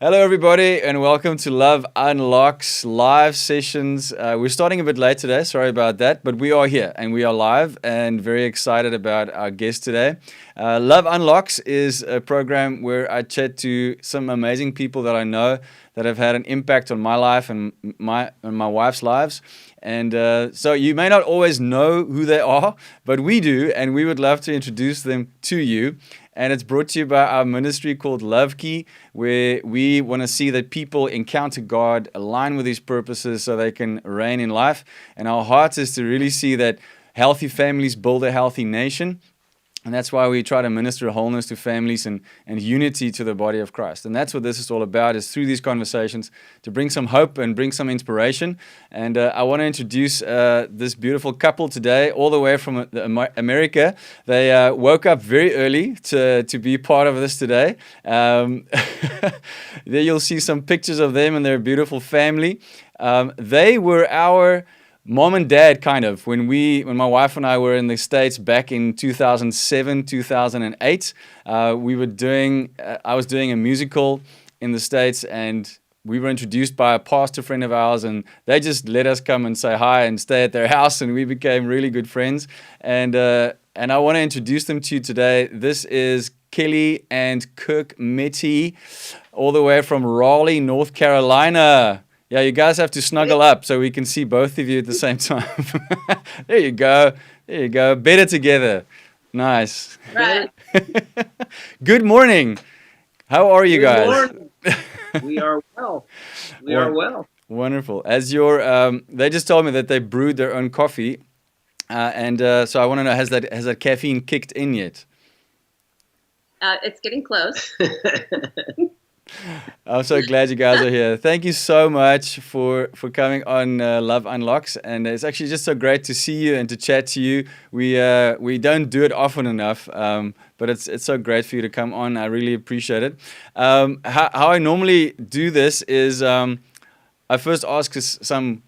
Hello, everybody, and welcome to Love Unlocks live sessions. We're starting a bit late today. Sorry about that, but we are here and we are live and very excited about our guest today. Love Unlocks is a program where I chat to some amazing people that I know that have had an impact on my life and my wife's lives. And so you may not always know who they are, but we do, and we would love to introduce them to you. And it's brought to you by our ministry called Love Key, where we want to see that people encounter God, align with His purposes so they can reign in life. And our heart is to really see that healthy families build a healthy nation. And that's why we try to minister wholeness to families and unity to the body of Christ. And that's what this is all about, is through these conversations to bring some hope and bring some inspiration. And I want to introduce this beautiful couple today, all the way from America. They woke up very early to be part of this today. There you'll see some pictures of them and their beautiful family. They were our mom and dad, kind of, when my wife and I were in the States back in 2007, 2008. I was doing a musical in the States, and we were introduced by a pastor friend of ours, and they just let us come and say hi and stay at their house, and we became really good friends. And I want to introduce them to you today. This is Kellee and Kirk Metty, all the way from Raleigh, North Carolina. Yeah, you guys have to snuggle up so we can see both of you at the same time. There you go. There you go. Better together. Nice. Right. Good morning. How are you guys? Morning. We are well. We are well. Wonderful. They just told me that they brewed their own coffee, so I want to know, has that caffeine kicked in yet? It's getting close. I'm so glad you guys are here. Thank you so much for coming on Love Unlocks, and it's actually just so great to see you and to chat to you. We don't do it often enough, but it's so great for you to come on. I really appreciate it. How I normally do this is I first ask some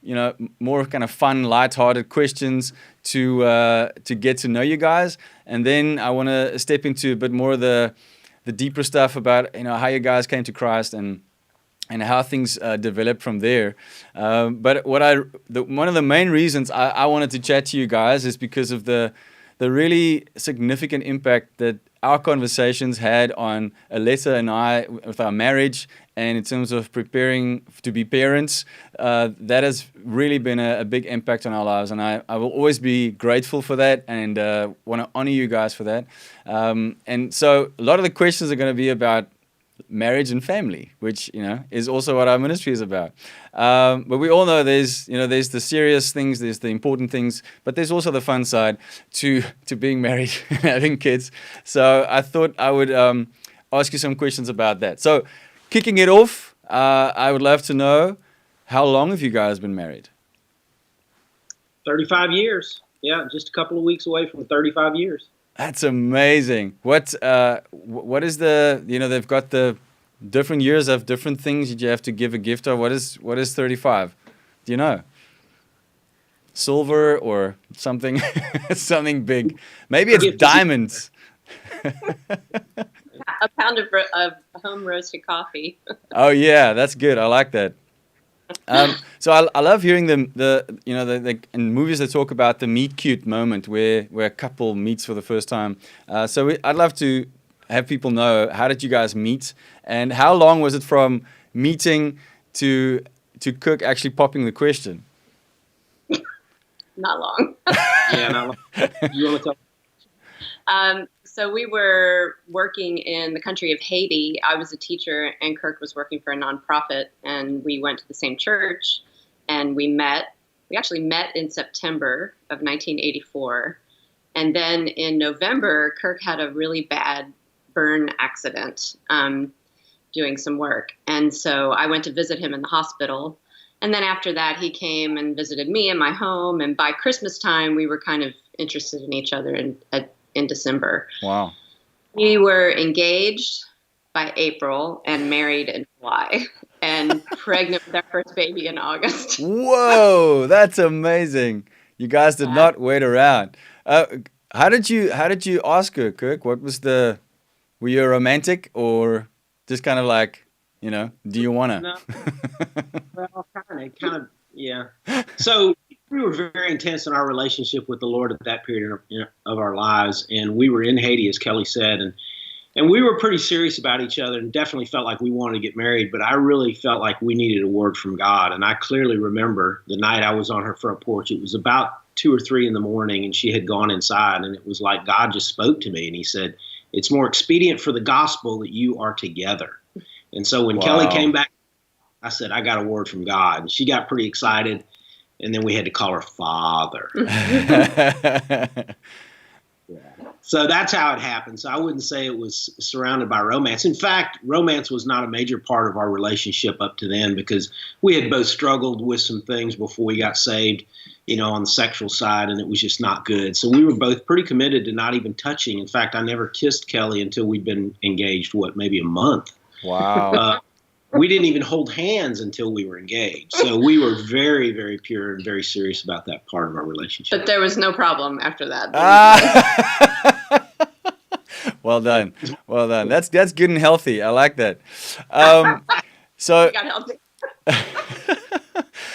more kind of fun, light-hearted questions to get to know you guys, and then I want to step into a bit more of the deeper stuff about how you guys came to Christ and how things developed from there. But one of the main reasons I wanted to chat to you guys is because of the really significant impact that our conversations had on Aletta and I with our marriage, and in terms of preparing to be parents. That has really been a big impact on our lives, and I will always be grateful for that, and want to honor you guys for that. And so a lot of the questions are going to be about marriage and family, which is also what our ministry is about. But we all know there's the serious things, there's the important things, but there's also the fun side to being married and having kids. So I thought I would ask you some questions about that. So kicking it off, I would love to know, how long have you guys been married? 35 years. Yeah, just a couple of weeks away from 35 years. That's amazing. What is they've got the different years of different things that you have to give a gift of. What is 35? Do you know? Silver or something? Something big. Maybe it's diamonds. A pound of home roasted coffee. Oh yeah, that's good. I like that. So I love hearing the in movies they talk about the meet cute moment where a couple meets for the first time. I'd love to have people know, how did you guys meet, and how long was it from meeting to Kirk actually popping the question? Not long. Yeah, not long. You want to tell? So we were working in the country of Haiti. I was a teacher, and Kirk was working for a nonprofit, and we went to the same church, and we met. We actually met in September of 1984, and then in November, Kirk had a really bad burn accident doing some work, and so I went to visit him in the hospital. And then after that, he came and visited me in my home, and by Christmas time, we were kind of interested in each other in December. Wow. We were engaged by April and married in July and pregnant with our first baby in August. Whoa, that's amazing. You guys did not wait around. How did you ask her, Kirk? Were you romantic, or just kind of like, Do you want to? No, well, kind of, yeah. So we were very intense in our relationship with the Lord at that period of our lives, and we were in Haiti, as Kellee said, and we were pretty serious about each other, and definitely felt like we wanted to get married. But I really felt like we needed a word from God, and I clearly remember the night I was on her front porch. It was about 2 or 3 in the morning, and she had gone inside, and it was like God just spoke to me, and He said, "It's more expedient for the gospel that you are together." And so when Kellee came back, I said, "I got a word from God." And she got pretty excited. And then we had to call her Father. So that's how it happened. So I wouldn't say it was surrounded by romance. In fact, romance was not a major part of our relationship up to then, because we had both struggled with some things before we got saved, on the sexual side, and it was just not good. So we were both pretty committed to not even touching. In fact, I never kissed Kellee until we'd been engaged, maybe a month. Wow. We didn't even hold hands until we were engaged. So we were very, very pure and very serious about that part of our relationship. But there was no problem after that. Well done. Well done. That's good and healthy. I like that. So got healthy.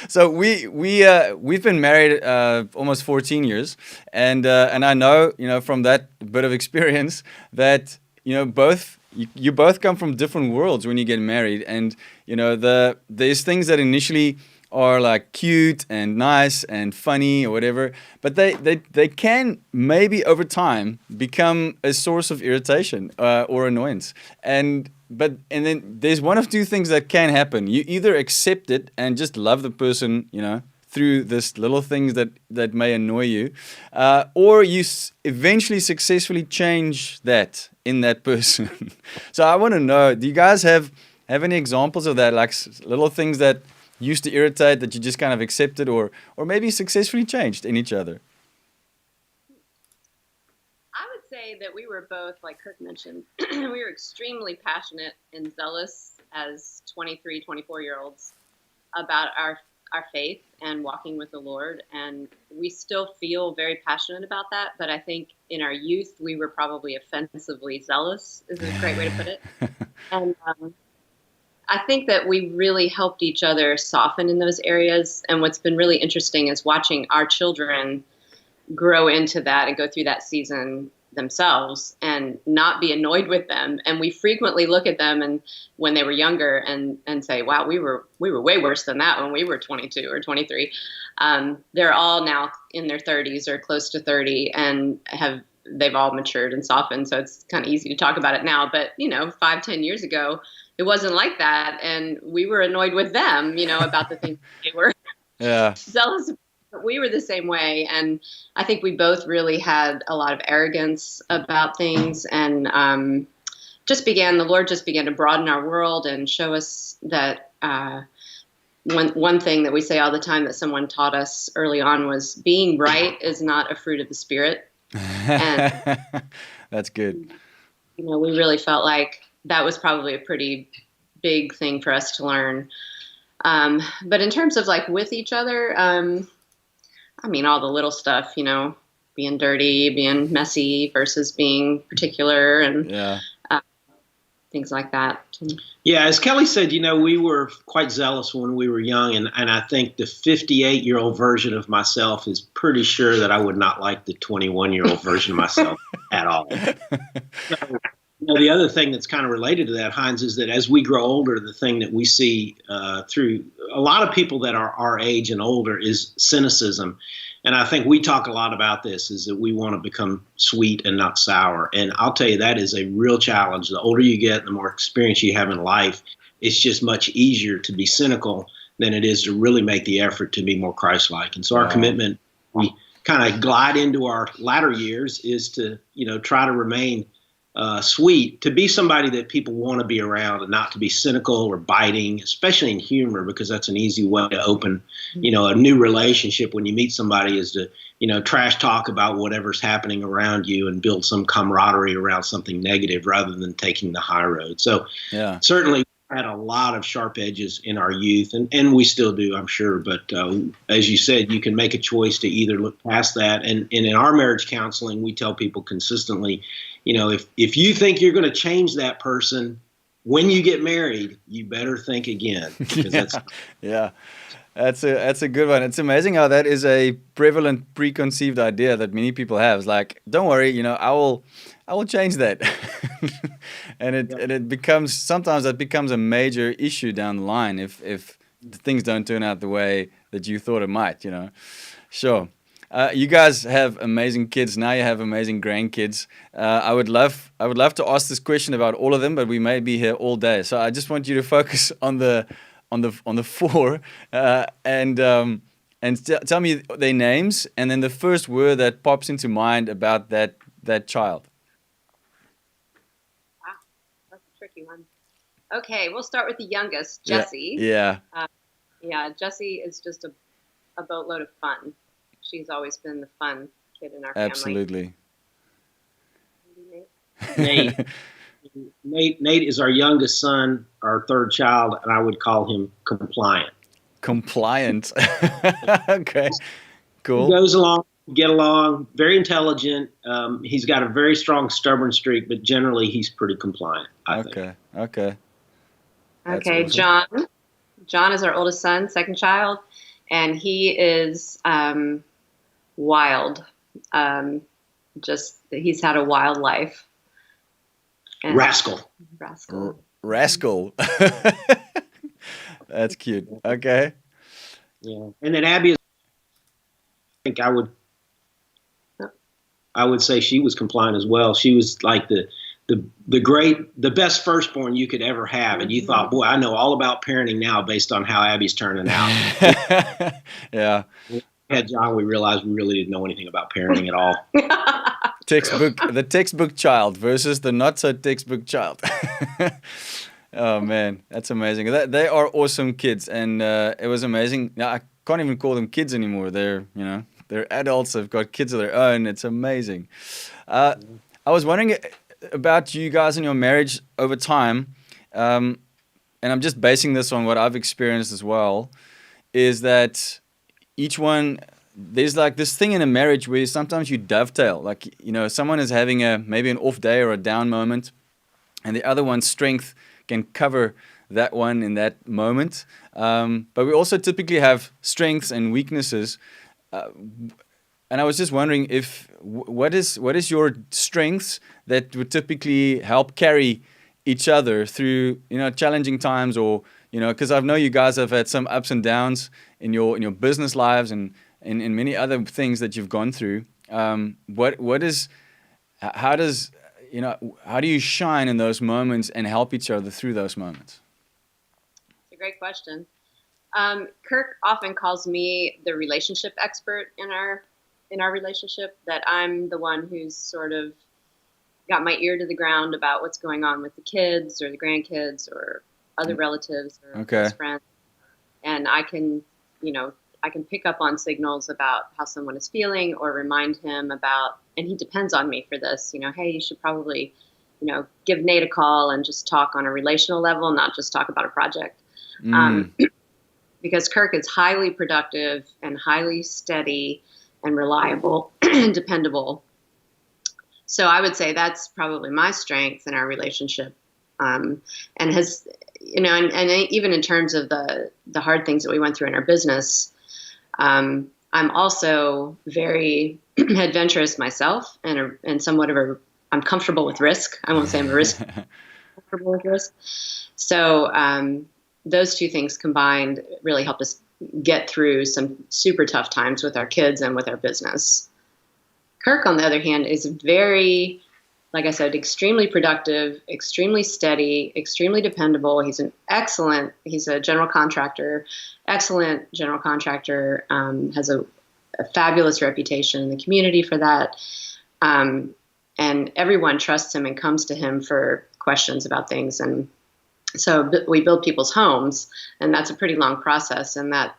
So we've been married almost 14 years, and I know from that bit of experience that you both come from different worlds when you get married, and there's things that initially are like cute and nice and funny or whatever, but they can maybe over time become a source of irritation or annoyance. And then there's one of two things that can happen. You either accept it and just love the person, through this little things that may annoy you, or you eventually successfully change that in that person. So I want to know, do you guys have any examples of that, like little things that used to irritate that you just kind of accepted, or maybe successfully changed in each other? I would say that we were both, like Kirk mentioned, we were extremely passionate and zealous as 23, 24-year-olds about our faith and walking with the Lord. And we still feel very passionate about that. But I think in our youth, we were probably offensively zealous, is a great way to put it. And I think that we really helped each other soften in those areas. And what's been really interesting is watching our children grow into that and go through that season themselves and not be annoyed with them. And we frequently look at them and when they were younger and say, wow, we were way worse than that when we were 22 or 23. They're all now in their 30s or close to 30 and they've all matured and softened. So it's kind of easy to talk about it now. But, 5-10 years ago, it wasn't like that. And we were annoyed with them, about the things they were zealous about. But we were the same way. And I think we both really had a lot of arrogance about things. And the Lord just began to broaden our world and show us that one thing that we say all the time that someone taught us early on was being right is not a fruit of the Spirit. And that's good. We really felt like that was probably a pretty big thing for us to learn. But in terms of like with each other, all the little stuff, being dirty, being messy versus being particular and things like that. Yeah, as Kellee said, we were quite zealous when we were young. And I think the 58-year-old version of myself is pretty sure that I would not like the 21-year-old version of myself at all. So, the other thing that's kind of related to that, Heinz, is that as we grow older, the thing that we see through a lot of people that are our age and older is cynicism. And I think we talk a lot about this, is that we want to become sweet and not sour. And I'll tell you, that is a real challenge. The older you get, the more experience you have in life, it's just much easier to be cynical than it is to really make the effort to be more Christ-like. And so our commitment, we kind of glide into our latter years, is to, try to remain sweet, to be somebody that people want to be around and not to be cynical or biting, especially in humor, because that's an easy way to open, a new relationship when you meet somebody, is to, trash talk about whatever's happening around you and build some camaraderie around something negative rather than taking the high road. So certainly we had a lot of sharp edges in our youth, and we still do, I'm sure. But as you said, you can make a choice to either look past that. And in our marriage counseling, we tell people consistently, if you think you're going to change that person, when you get married, you better think again, because Yeah, that's yeah. That's a good one. It's amazing how that is a prevalent preconceived idea that many people have. It's like, don't worry, I will change that. And yeah. it becomes, sometimes that becomes a major issue down the line if things don't turn out the way that you thought it might. Sure. You guys have amazing kids. Now you have amazing grandkids. I would love to ask this question about all of them, but we may be here all day. So I just want you to focus on the four, and tell me their names, and then the first word that pops into mind about that child. Wow, that's a tricky one. Okay, we'll start with the youngest, Yeah, Jessie. yeah, Yeah, Jessie is just a boatload of fun. She's always been the fun kid in our family. absolutely. Nate. Nate is our youngest son, our third child, and I would call him compliant. Compliant. Okay, He cool. goes along, get along, very intelligent. He's got a very strong stubborn streak, but generally he's pretty compliant, I think. Okay, okay. That's Okay, awesome. John. John is our oldest son, second child, and he is wild. He's had a wild life. And Rascal. rascal. Rascal. That's cute. Okay. Yeah. And then Abby, I think I would say she was compliant as well. She was like the best firstborn you could ever have. And you thought, boy, I know all about parenting now based on how Abby's turning out. Yeah. When we had John, we realized we really didn't know anything about parenting at all. The textbook child versus the not so textbook child. Oh man, that's amazing. They are awesome kids, and it was amazing. Now I can't even call them kids anymore. They're adults. They've got kids of their own. It's amazing. I was wondering about you guys and your marriage over time, and I'm just basing this on what I've experienced as well. Is that each one, there's like this thing in a marriage where sometimes you dovetail. Like, someone is having maybe an off day or a down moment, and the other one's strength can cover that one in that moment. But we also typically have strengths and weaknesses. And I was just wondering what is your strengths that would typically help carry each other through challenging times, or because I know you guys have had some ups and downs in your business lives and in many other things that you've gone through. How do you shine in those moments and help each other through those moments? It's a great question. Kirk often calls me the relationship expert in our relationship, that I'm the one who's sort of got my ear to the ground about what's going on with the kids or the grandkids or other relatives or Okay. close friends. And I can pick up on signals about how someone is feeling, or remind him about, and he depends on me for this, hey, you should probably, give Nate a call and just talk on a relational level, not just talk about a project. Because Kirk is highly productive and highly steady and reliable and dependable. So I would say that's probably my strength in our relationship. And has, and even in terms of the hard things that we went through in our business, I'm also very adventurous myself, and somewhat of I'm comfortable with risk. I won't say I'm comfortable with risk. So those two things combined really helped us get through some super tough times with our kids and with our business. Kirk, on the other hand, is very, like I said, extremely productive, extremely steady, extremely dependable. He's a general contractor, excellent general contractor, has a fabulous reputation in the community for that. And everyone trusts him and comes to him for questions about things. And so we build people's homes, and that's a pretty long process, and that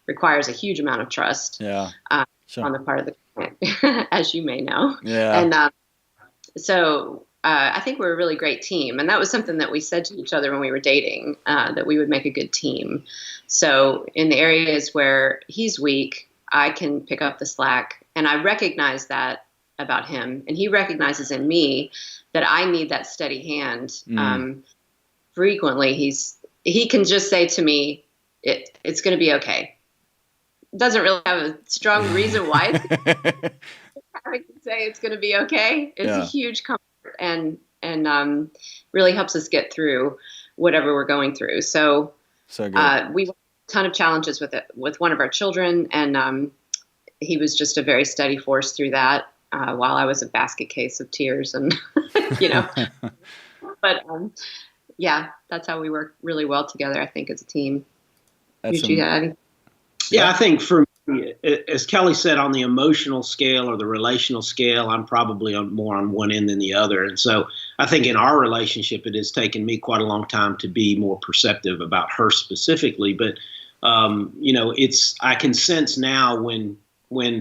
requires a huge amount of trust Yeah. Sure. on the part of the client, as you may know. Yeah. And so I think we're a really great team. And that was something that we said to each other when we were dating, that we would make a good team. So in the areas where he's weak, I can pick up the slack. And I recognize that about him. And he recognizes in me that I need that steady hand. frequently he can just say to me, it's going to be okay. Doesn't really have a strong reason why I can say it's going to be okay. It's a huge comfort and really helps us get through whatever we're going through. So good. We had a ton of challenges with one of our children, and he was just a very steady force through that, while I was a basket case of tears and, but yeah, that's how we work really well together, I think, as a team. Yeah, I think for me, as Kellee said, on the emotional scale or the relational scale, I'm probably more on one end than the other. And so I think in our relationship, it has taken me quite a long time to be more perceptive about her specifically. But, I can sense now when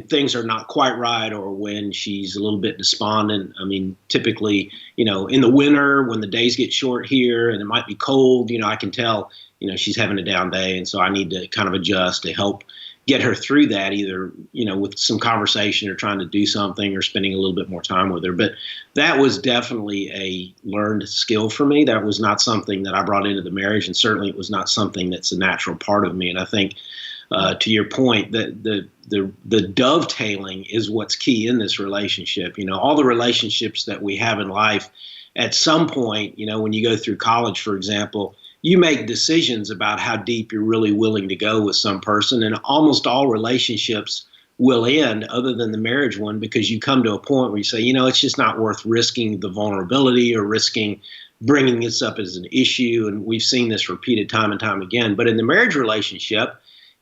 things are not quite right or when she's a little bit despondent. I mean, typically, in the winter when the days get short here and it might be cold, I can tell, she's having a down day. And so I need to kind of adjust to help get her through that, either, with some conversation or trying to do something or spending a little bit more time with her. But that was definitely a learned skill for me. That was not something that I brought into the marriage. And certainly it was not something that's a natural part of me. And I think, to your point, that the dovetailing is what's key in this relationship. All the relationships that we have in life, at some point, when you go through college, for example, you make decisions about how deep you're really willing to go with some person. And almost all relationships will end, other than the marriage one, because you come to a point where you say, it's just not worth risking the vulnerability or risking bringing this up as an issue. And we've seen this repeated time and time again. But in the marriage relationship,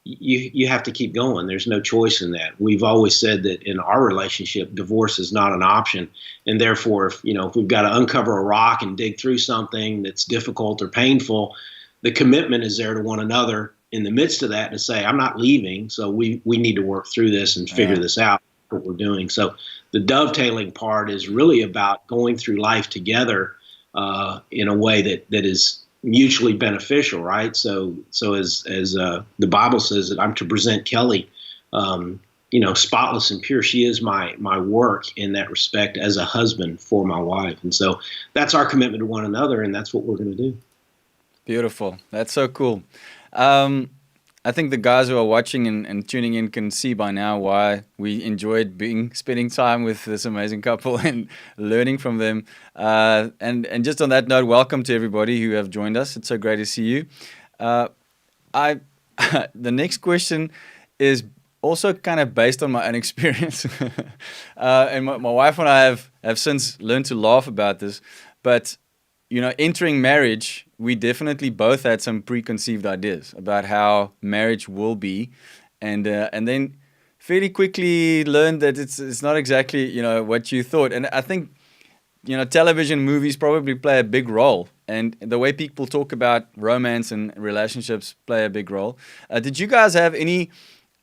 you have to keep going. There's no choice in that. We've always said that in our relationship, divorce is not an option. And therefore, if we've got to uncover a rock and dig through something that's difficult or painful, the commitment is there to one another in the midst of that to say, I'm not leaving. So we need to work through this and figure this out, what we're doing. So the dovetailing part is really about going through life together in a way that is mutually beneficial, right? So as the Bible says that I'm to present Kellee, spotless and pure. She is my work in that respect as a husband for my wife. And so that's our commitment to one another, and that's what we're going to do. Beautiful. That's so cool. I think the guys who are watching and tuning in can see by now why we enjoyed spending time with this amazing couple and learning from them. And just on that note, welcome to everybody who have joined us. It's so great to see you. The next question is also kind of based on my own experience. And my wife and I have since learned to laugh about this. But, entering marriage, we definitely both had some preconceived ideas about how marriage will be. And then fairly quickly learned that it's not exactly, what you thought. And I think, television, movies probably play a big role. And the way people talk about romance and relationships play a big role. Did you guys have any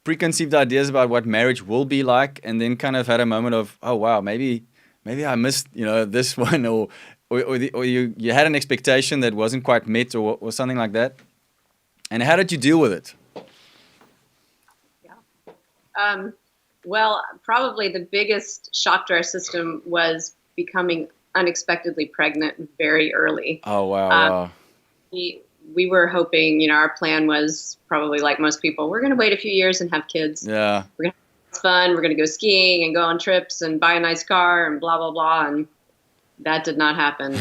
preconceived ideas about what marriage will be like, and then kind of had a moment of, oh wow, maybe I missed this one, or you had an expectation that wasn't quite met, or something like that? And how did you deal with it? Yeah. Well, probably the biggest shock to our system was becoming unexpectedly pregnant very early. Oh wow! We were hoping, our plan was probably like most people, we're going to wait a few years and have kids. Yeah. We're going to have fun. We're going to go skiing and go on trips and buy a nice car and blah, blah, blah. And that did not happen.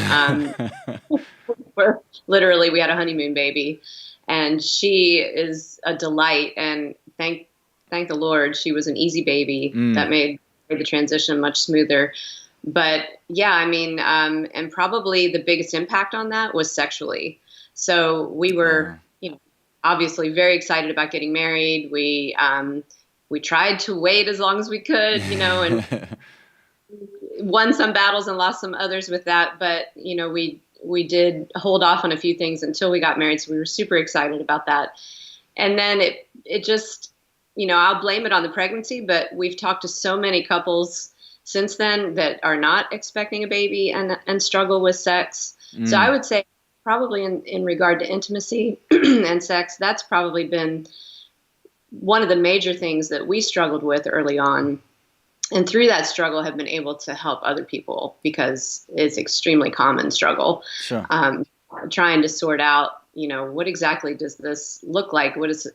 We had a honeymoon baby, and she is a delight. And thank the Lord, she was an easy baby. That made the transition much smoother. But yeah, and probably the biggest impact on that was sexually. So we were, obviously very excited about getting married. We tried to wait as long as we could, and won some battles and lost some others with that. But, we did hold off on a few things until we got married. So we were super excited about that. And then it just, I'll blame it on the pregnancy, but we've talked to so many couples since then that are not expecting a baby and struggle with sex. So I would say, probably in regard to intimacy and sex, that's probably been one of the major things that we struggled with early on. And through that struggle have been able to help other people, because it's extremely common struggle. Sure. trying to sort out, what exactly does this look like? What is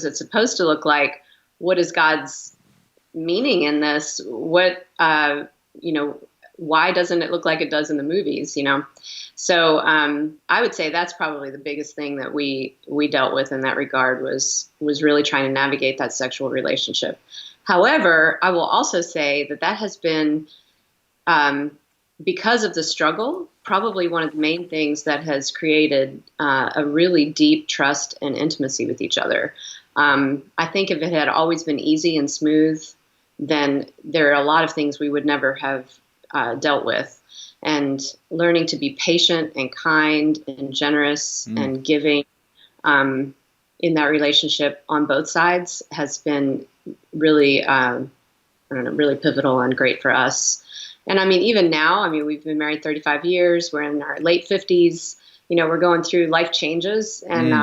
it supposed to look like? What is God's meaning in this? What, why doesn't it look like it does in the movies, So I would say that's probably the biggest thing that we dealt with in that regard was really trying to navigate that sexual relationship. However, I will also say that has been, because of the struggle, probably one of the main things that has created a really deep trust and intimacy with each other. I think if it had always been easy and smooth, then there are a lot of things we would never have dealt with. And learning to be patient and kind and generous and giving in that relationship on both sides has been really, really pivotal and great for us. And I mean, even now, we've been married 35 years. We're in our late 50s. We're going through life changes, and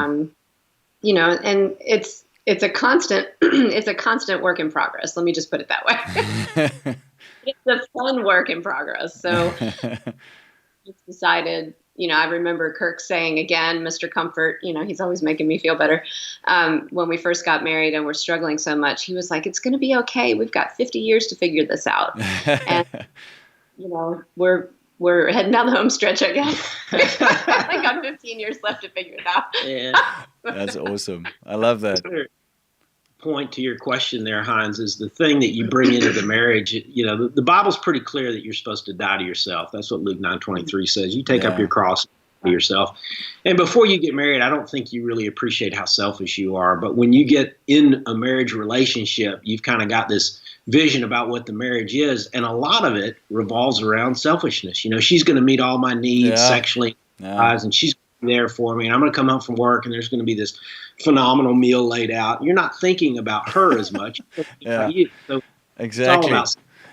and it's a constant it's a constant work in progress. Let me just put it that way. It's a fun work in progress. So it's decided, I remember Kirk saying again, Mr. Comfort, he's always making me feel better. When we first got married and we're struggling so much, he was like, it's going to be okay. We've got 50 years to figure this out. And, we're heading down the home stretch, I guess. I got 15 years left to figure it out. Yeah. That's awesome. I love that. Point to your question there, Heinz, is the thing that you bring into the marriage. The Bible's pretty clear that you're supposed to die to yourself. That's what Luke 9:23 says. You take up your cross to yourself. And before you get married, I don't think you really appreciate how selfish you are. But when you get in a marriage relationship, you've kind of got this vision about what the marriage is. And a lot of it revolves around selfishness. She's going to meet all my needs sexually, and she's there for me, and I'm going to come home from work and there's going to be this phenomenal meal laid out. You're not thinking about her as much. About you. So exactly.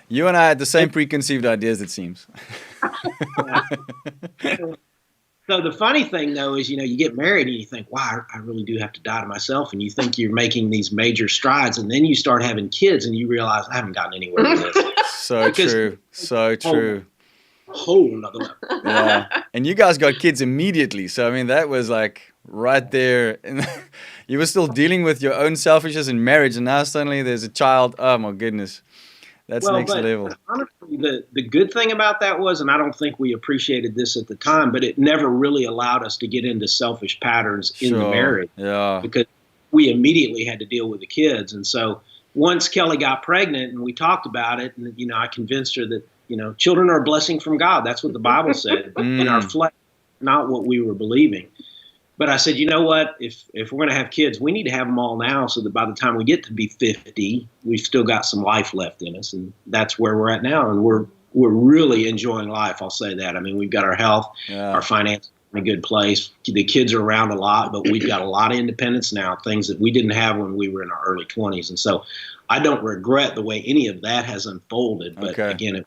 You and I had the same preconceived ideas, it seems. So the funny thing, though, is, you get married and you think, wow, I really do have to die to myself. And you think you're making these major strides. And then you start having kids and you realize I haven't gotten anywhere with this. So true. So true. Whole nother level. Yeah. And you guys got kids immediately. So, that was like right there. And you were still dealing with your own selfishness in marriage. And now suddenly there's a child. Oh, my goodness. That's next level. Honestly, the good thing about that was, and I don't think we appreciated this at the time, but it never really allowed us to get into selfish patterns in the marriage. Yeah. Because we immediately had to deal with the kids. And so once Kellee got pregnant and we talked about it, and, I convinced her that, children are a blessing from God. That's what the Bible said. But in our flesh, not what we were believing. But I said, you know what? If we're going to have kids, we need to have them all now so that by the time we get to be 50, we've still got some life left in us. And that's where we're at now. And we're really enjoying life. I'll say that. We've got our health, our finances in a good place. The kids are around a lot, but we've got a lot of independence now, things that we didn't have when we were in our early 20s. And so I don't regret the way any of that has unfolded. But again,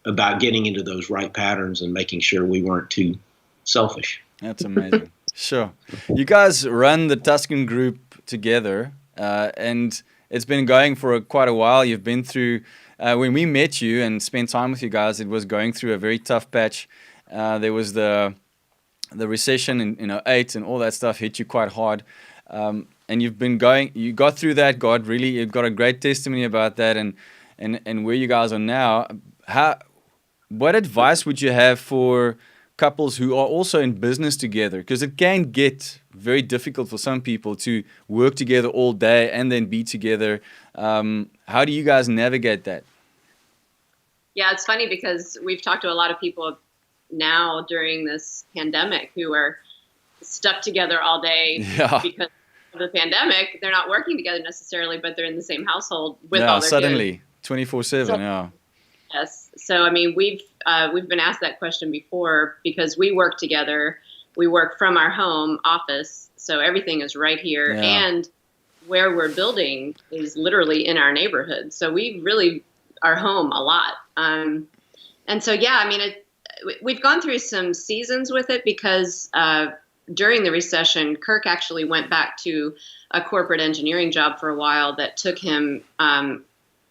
about getting into those right patterns and making sure we weren't too selfish. That's amazing. Sure. You guys run the Tuscan group together, and it's been going for quite a while. You've been through, when we met you and spent time with you guys, it was going through a very tough patch. There was the recession in 2008 and all that stuff hit you quite hard. And you got through that. You've got a great testimony about that and where you guys are now. What advice would you have for couples who are also in business together? Because it can get very difficult for some people to work together all day and then be together. How do you guys navigate that? Yeah, it's funny because we've talked to a lot of people now during this pandemic who are stuck together all day because of the pandemic. They're not working together necessarily, but they're in the same household with all their suddenly 24/7. Yes. So, we've been asked that question before because we work together. We work from our home office. So everything is right here. Yeah. And where we're building is literally in our neighborhood. So we really are home a lot. And so, we've gone through some seasons with it because during the recession, Kirk actually went back to a corporate engineering job for a while that took him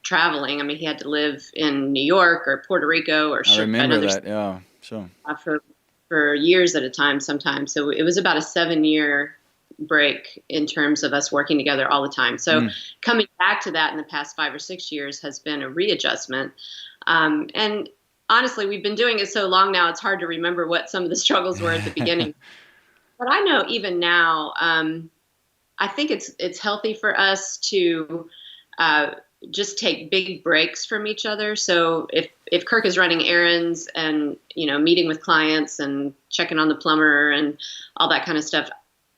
traveling. He had to live in New York or Puerto Rico or I remember that. Yeah, sure. For for years at a time sometimes. So it was about a 7-year break in terms of us working together all the time. So coming back to that in the past 5 or 6 years has been a readjustment. And honestly, we've been doing it so long now, it's hard to remember what some of the struggles were at the beginning. But I know even now, I think it's healthy for us to just take big breaks from each other. So if Kirk is running errands and, meeting with clients and checking on the plumber and all that kind of stuff,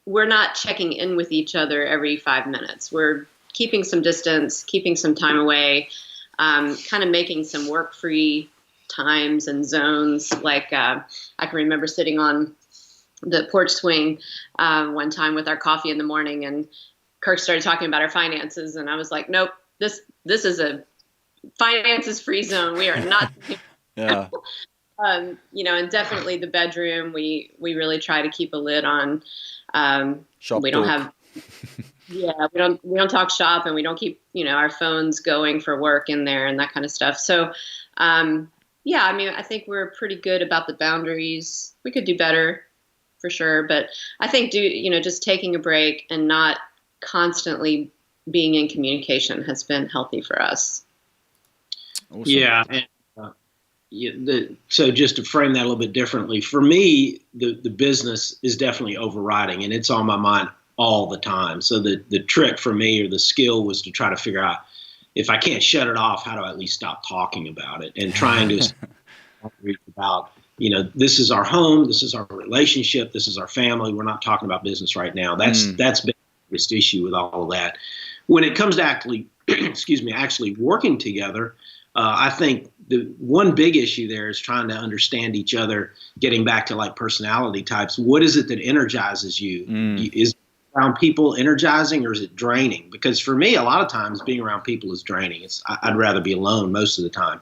we're not checking in with each other every 5 minutes. We're keeping some distance, keeping some time away, kind of making some work-free times and zones. Like I can remember sitting on the porch swing one time with our coffee in the morning, and Kirk started talking about our finances, and I was like, nope, this is a finances free zone. We are not. Yeah. And definitely the bedroom. We really try to keep a lid on. Shop we don't talk. we don't talk shop, and we don't keep our phones going for work in there and that kind of stuff. So, I think we're pretty good about the boundaries. We could do better, for sure, but I think just taking a break and not constantly being in communication has been healthy for us. Awesome. Yeah. And, so just to frame that a little bit differently, for me, the business is definitely overriding, and it's on my mind all the time. So the trick for me, or the skill, was to try to figure out, if I can't shut it off, how do I at least stop talking about it, and trying to read about, this is our home, this is our relationship, this is our family. We're not talking about business right now. That's been the biggest issue with all of that. When it comes to actually working together, I think the one big issue there is trying to understand each other, getting back to like personality types. What is it that energizes you? Is around people energizing, or is it draining? Because for me, a lot of times being around people is draining. I'd rather be alone most of the time.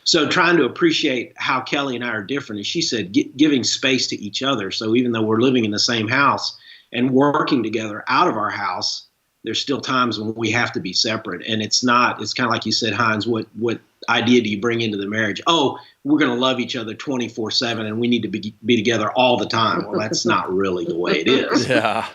So trying to appreciate how Kellee and I are different, as she said, giving space to each other. So even though we're living in the same house and working together out of our house, there's still times when we have to be separate. And it's kind of like you said, Heinz, what idea do you bring into the marriage? Oh, we're going to love each other 24/7 and we need to be together all the time. Well, that's not really the way it is. Yeah.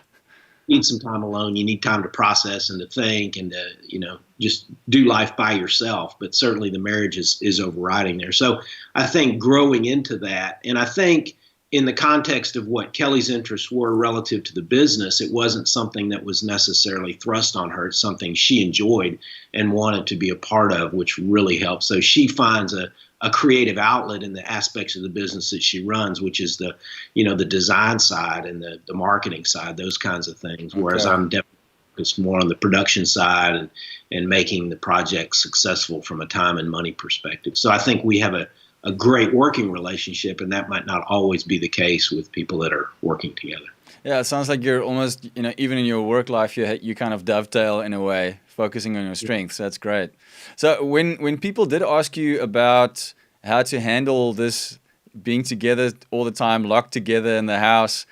You need some time alone. You need time to process and to think and to, just do life by yourself. But certainly the marriage is overriding there. So I think growing into that, and I think in the context of what Kellee's interests were relative to the business, it wasn't something that was necessarily thrust on her. It's something she enjoyed and wanted to be a part of, which really helped. So she finds a creative outlet in the aspects of the business that she runs, which is the design side and the marketing side, those kinds of things. Whereas I'm definitely focused more on the production side and making the project successful from a time and money perspective. So I think we have a great working relationship, and that might not always be the case with people that are working together. Yeah, it sounds like you're almost, even in your work life, you kind of dovetail in a way, focusing on your strengths. That's great. So when people did ask you about how to handle this being together all the time, locked together in the house,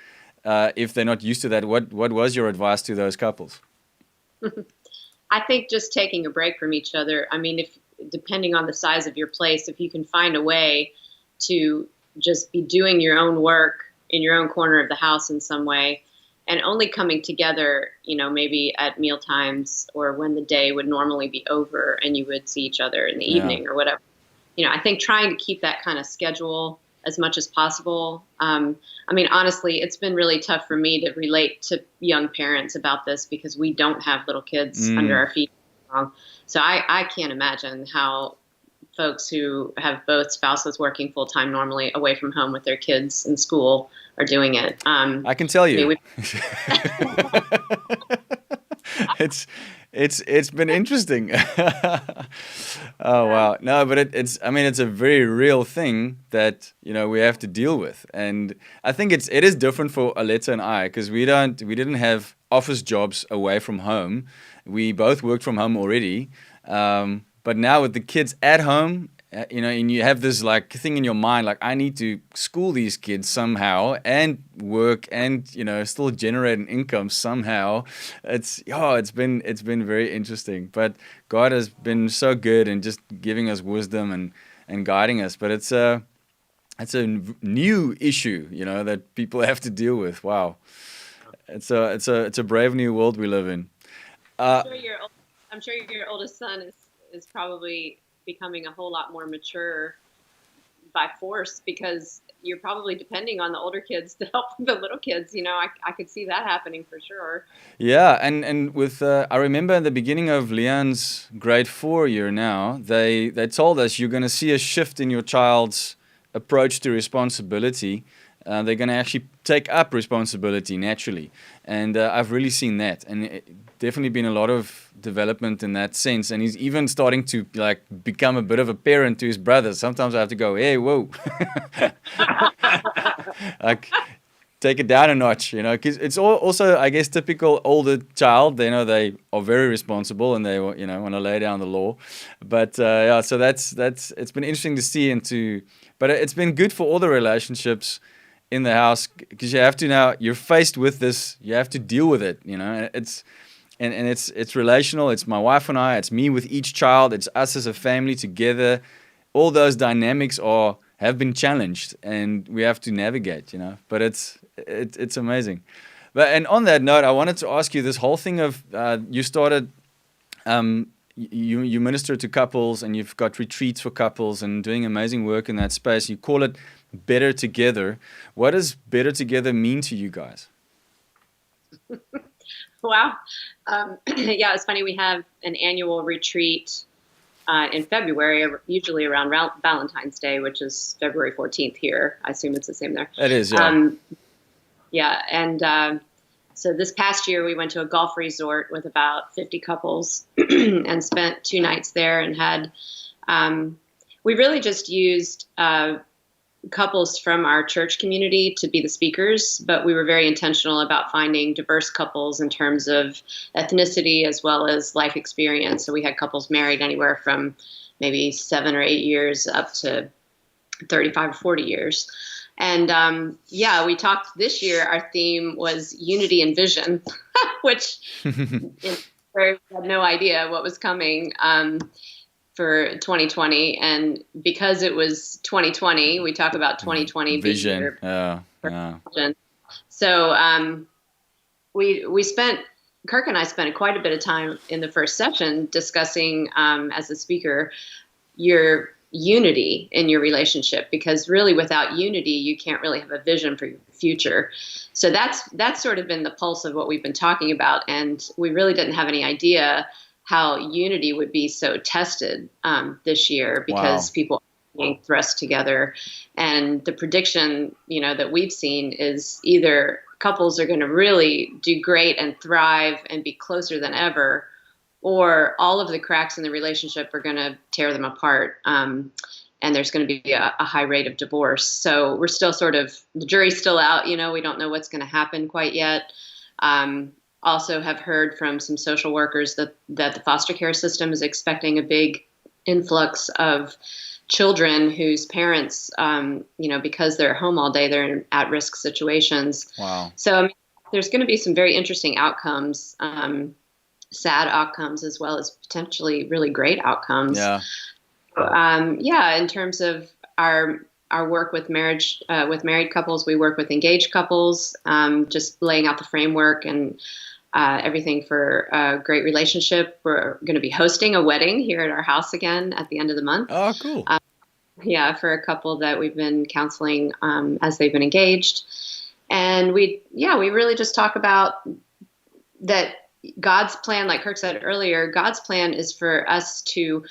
if they're not used to that, what was your advice to those couples? I think just taking a break from each other. I mean, depending on the size of your place, if you can find a way to just be doing your own work in your own corner of the house in some way, and only coming together, maybe at meal times or when the day would normally be over and you would see each other in the evening or whatever. I think trying to keep that kind of schedule as much as possible. Honestly, it's been really tough for me to relate to young parents about this because we don't have little kids under our feet. So I can't imagine how folks who have both spouses working full time normally away from home with their kids in school are doing it. I can tell you. It's been interesting. Oh wow. No, but it's a very real thing that we have to deal with. And I think it is different for Aletta and I, because we didn't have office jobs away from home. We both worked from home already. But now with the kids at home, and you have this like thing in your mind, like I need to school these kids somehow and work and still generate an income somehow. It's been very interesting. But God has been so good in just giving us wisdom and guiding us. But it's new issue, that people have to deal with. Wow, it's a brave new world we live in. I'm sure I'm sure your oldest son is probably becoming a whole lot more mature by force, because you're probably depending on the older kids to help the little kids. I could see that happening for sure. Yeah, and with I remember in the beginning of Leon's grade 4 year now, they told us you're going to see a shift in your child's approach to responsibility. They're going to actually take up responsibility naturally, and I've really seen that, and definitely been a lot of development in that sense. And he's even starting to become a bit of a parent to his brothers. Sometimes I have to go, hey, whoa, take it down a notch, because it's also, I guess, typical older child. They know they are very responsible and they want to lay down the law. But so that's it's been interesting to see but it's been good for all the relationships in the house, because you have to now, you're faced with this, you have to deal with it, it's relational. It's my wife and I, it's me with each child, it's us as a family together. All those dynamics have been challenged, and we have to navigate, but it's amazing. And on that note, I wanted to ask you this whole thing of you started, you minister to couples, and you've got retreats for couples and doing amazing work in that space. You call it Better Together. What does Better Together mean to you guys? Wow. Yeah, it's funny. We have an annual retreat in February, usually around Valentine's Day, which is February 14th here. I assume it's the same there. It is, yeah. Yeah, and so this past year we went to a golf resort with about 50 couples and spent 2 nights there, and had we really just used couples from our church community to be the speakers, but we were very intentional about finding diverse couples in terms of ethnicity as well as life experience. So we had couples married anywhere from maybe 7 or 8 years up to 35 or 40 years. And we talked this year, our theme was unity and vision, which we had no idea what was coming for 2020. And because it was 2020, we talk about 2020 vision. Vision. So we spent, Kirk and I spent quite a bit of time in the first session discussing as a speaker your unity in your relationship, because really without unity you can't really have a vision for your future. So that's sort of been the pulse of what we've been talking about, and we really didn't have any idea how unity would be so tested this year, because people are being thrust together. And the prediction, that we've seen is either couples are going to really do great and thrive and be closer than ever, or all of the cracks in the relationship are going to tear them apart. And there's going to be a high rate of divorce. So we're still the jury's still out, we don't know what's going to happen quite yet. Also have heard from some social workers that the foster care system is expecting a big influx of children whose parents, because they're home all day, they're in at-risk situations. Wow. So there's going to be some very interesting outcomes, sad outcomes, as well as potentially really great outcomes. Yeah. In terms of our work with marriage, with married couples, we work with engaged couples, just laying out the framework and everything for a great relationship. We're going to be hosting a wedding here at our house again at the end of the month. Oh, cool. For a couple that we've been counseling as they've been engaged. And we really just talk about that God's plan, like Kirk said earlier, God's plan is for us to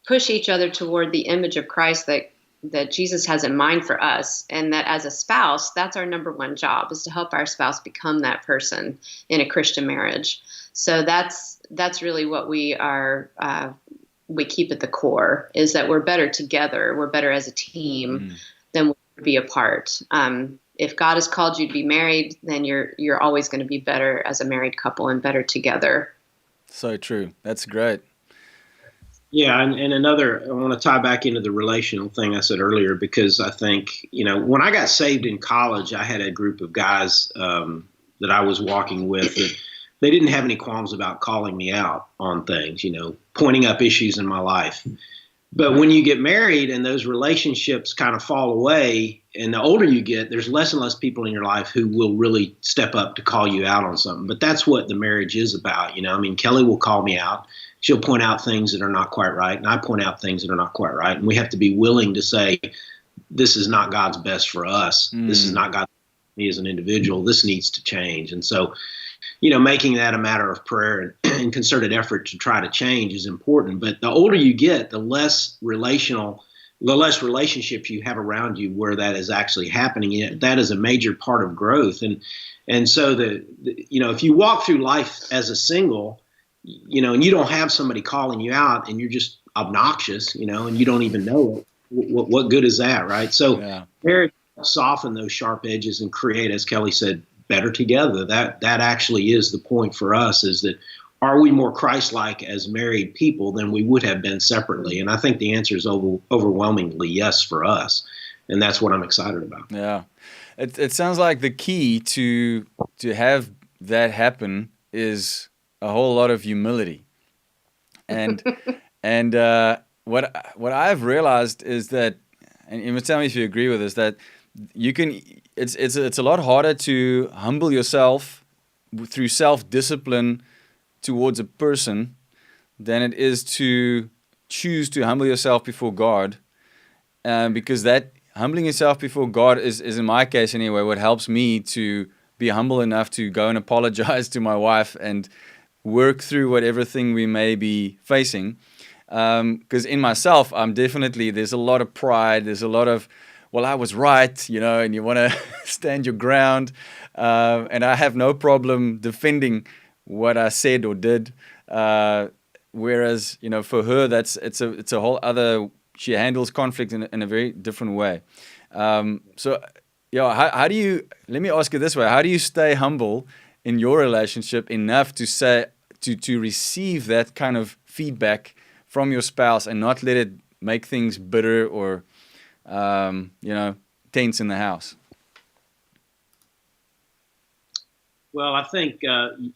push each other toward the image of Christ that Jesus has in mind for us. And that as a spouse, that's our number one job, is to help our spouse become that person in a Christian marriage. So that's really what we keep at the core, is that we're better together. We're better as a team than we would be apart. If God has called you to be married, then you're always going to be better as a married couple and better together. So true. That's great. Yeah, and another, I want to tie back into the relational thing I said earlier, because I think, when I got saved in college, I had a group of guys that I was walking with that they didn't have any qualms about calling me out on things, pointing up issues in my life. But when you get married and those relationships kind of fall away, and the older you get, there's less and less people in your life who will really step up to call you out on something. But that's what the marriage is about. I mean, Kellee will call me out. She'll point out things that are not quite right, and I point out things that are not quite right. And we have to be willing to say, this is not God's best for us. This is not God's best for me as an individual. This needs to change. And so, making that a matter of prayer and concerted effort to try to change is important. But the older you get, the less relationships you have around you where that is actually happening. That is a major part of growth. And so if you walk through life as a single, and you don't have somebody calling you out and you're just obnoxious, and you don't even know it, what good is that, right? So marriage soften those sharp edges and create, as Kellee said, better together. That actually is the point for us, is that are we more Christ-like as married people than we would have been separately? And I think the answer is overwhelmingly yes for us. And that's what I'm excited about. Yeah. It sounds like the key to have that happen is a whole lot of humility. And what I've realized is that, and you must tell me if you agree with this, that it's a lot harder to humble yourself through self-discipline towards a person than it is to choose to humble yourself before God, because that humbling yourself before God is in my case anyway what helps me to be humble enough to go and apologize to my wife and work through whatever thing we may be facing. Because in myself, there's a lot of pride, there's a lot of, well, I was right, and you want to stand your ground. And I have no problem defending what I said or did. Whereas, for her, it's a whole other, she handles conflict in a very different way. How do you, let me ask you this way, how do you stay humble in your relationship enough to say, to receive that kind of feedback from your spouse and not let it make things bitter or, tense in the house? Well, I think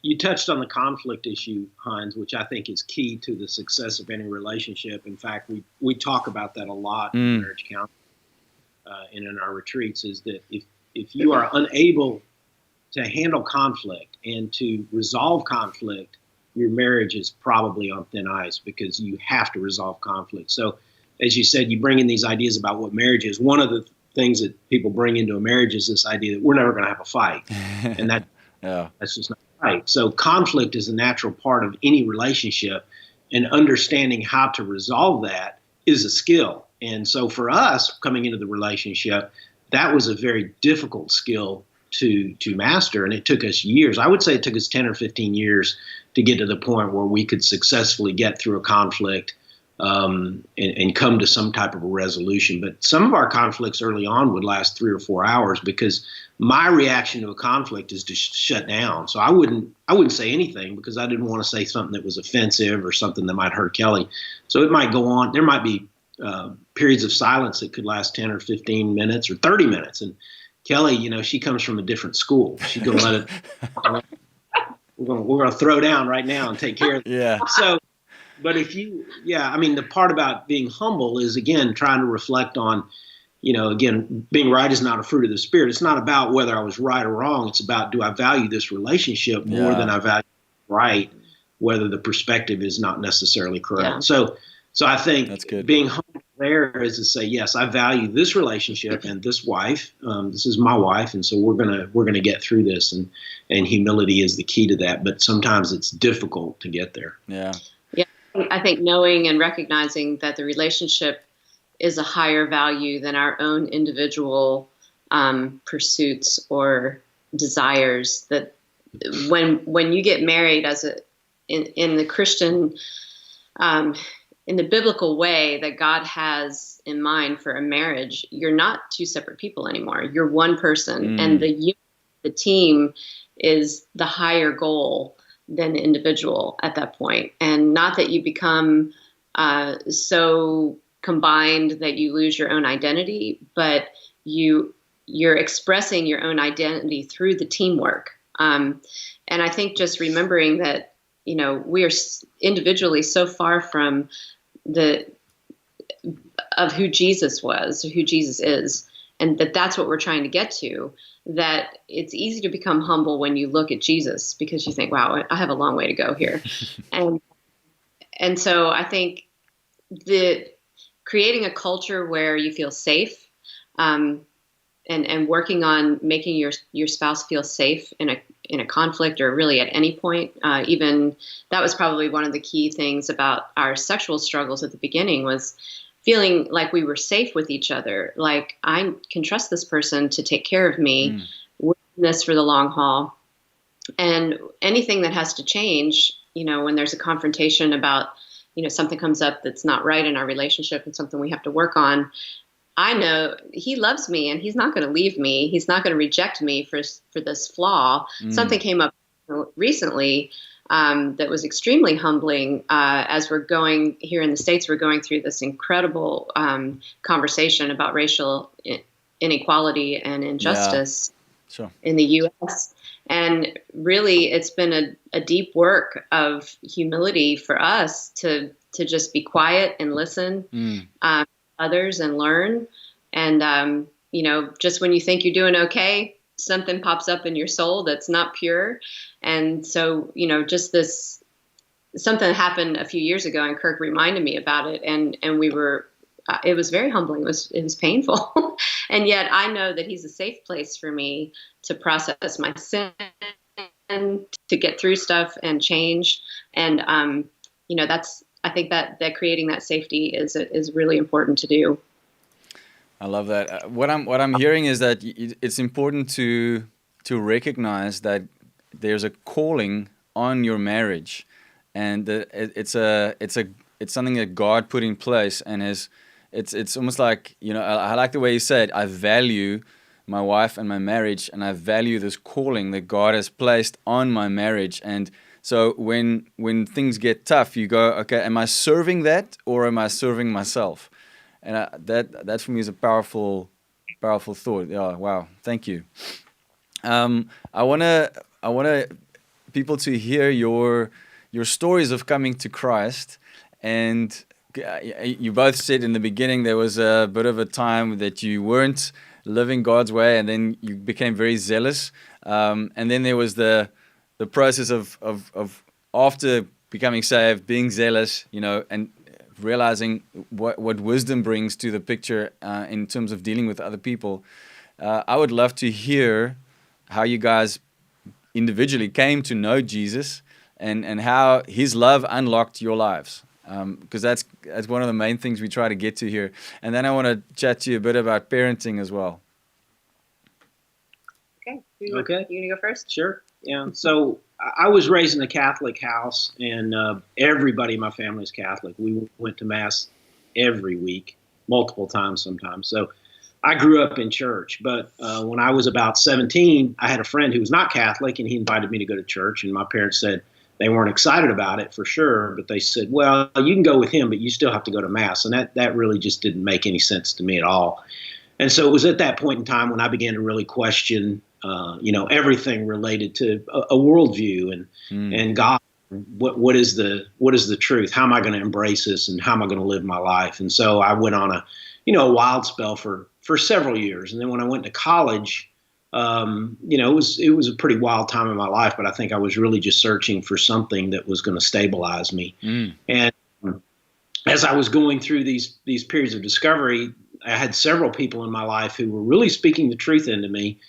you touched on the conflict issue, Heinz, which I think is key to the success of any relationship. In fact, we talk about that a lot in marriage counseling and in our retreats, is that if you are unable to handle conflict and to resolve conflict, your marriage is probably on thin ice, because you have to resolve conflict. So, as you said, you bring in these ideas about what marriage is. One of the things that people bring into a marriage is this idea that we're never going to have a fight. And that's just not right. So conflict is a natural part of any relationship, and understanding how to resolve that is a skill. And so for us coming into the relationship, that was a very difficult skill to master. And it took us years. I would say it took us 10 or 15 years to get to the point where we could successfully get through a conflict and come to some type of a resolution. But some of our conflicts early on would last 3 or 4 hours, because my reaction to a conflict is to shut down. So I wouldn't say anything, because I didn't want to say something that was offensive or something that might hurt Kellee. So it might go on. There might be periods of silence that could last 10 or 15 minutes or 30 minutes. And Kellee, she comes from a different school. She's going to let it, we're going to throw down right now and take care of it. Yeah. So, but the part about being humble is, again, trying to reflect on, again, being right is not a fruit of the Spirit. It's not about whether I was right or wrong. It's about, do I value this relationship more than I value right, whether the perspective is not necessarily correct. Yeah. So I think that's good. Being humble there is to say, yes, I value this relationship and this wife. This is my wife, and so we're gonna get through this. And humility is the key to that. But sometimes it's difficult to get there. Yeah. Yeah. I think knowing and recognizing that the relationship is a higher value than our own individual pursuits or desires. That when you get married in the Christian, in the biblical way that God has in mind for a marriage, you're not two separate people anymore. You're one person, and the team is the higher goal than the individual at that point. And not that you become so combined that you lose your own identity, but you're expressing your own identity through the teamwork. And I think just remembering that, we are individually so far from who Jesus was, who Jesus is, and that's what we're trying to get to. That it's easy to become humble when you look at Jesus, because you think, wow, I have a long way to go here. and so I think the creating a culture where you feel safe, and working on making your spouse feel safe in a conflict, or really at any point. Even that was probably one of the key things about our sexual struggles at the beginning, was feeling like we were safe with each other. Like, I can trust this person to take care of me. We're in this for the long haul. And anything that has to change, when there's a confrontation about, something comes up that's not right in our relationship and something we have to work on, I know he loves me and he's not going to leave me. He's not going to reject me for this flaw. Something came up recently that was extremely humbling. As we're going here in the States, we're going through this incredible conversation about racial inequality and injustice in the U.S. And really, it's been a deep work of humility for us to just be quiet and listen. Others and learn. And, just when you think you're doing okay, something pops up in your soul that's not pure. And so, just this, something happened a few years ago, and Kirk reminded me about it. And we were, it was very humbling. It was painful. And yet I know that he's a safe place for me to process my sin, to get through stuff and change. And, I think that creating that safety is really important to do. I love that. What I'm hearing is that it's important to recognize that there's a calling on your marriage, and that it's something that God put in place, and it's almost like, I like the way you said, I value my wife and my marriage, and I value this calling that God has placed on my marriage. And so when things get tough, you go, okay, am I serving that, or am I serving myself? And that for me is a powerful thought. Yeah, wow, thank you. I wanna people to hear your stories of coming to Christ. And you both said in the beginning there was a bit of a time that you weren't living God's way, and then you became very zealous. And then there was the process of after becoming saved, being zealous, and realizing what wisdom brings to the picture in terms of dealing with other people. I would love to hear how you guys individually came to know Jesus, and how his love unlocked your lives. Because that's one of the main things we try to get to here. And then I want to chat to you a bit about parenting as well. Okay. You going to go first? Sure. Yeah. So I was raised in a Catholic house, and everybody in my family is Catholic. We went to Mass every week, multiple times sometimes. So I grew up in church. But when I was about 17, I had a friend who was not Catholic, and he invited me to go to church. And my parents said they weren't excited about it for sure, but they said, well, you can go with him, but you still have to go to Mass. And that really just didn't make any sense to me at all. And so it was at that point in time when I began to really question everything related to a worldview and God. What is the truth? How am I going to embrace this, and how am I going to live my life? And so I went on a wild spell for several years. And then when I went to college, it was a pretty wild time in my life, but I think I was really just searching for something that was going to stabilize me. And as I was going through these periods of discovery, I had several people in my life who were really speaking the truth into me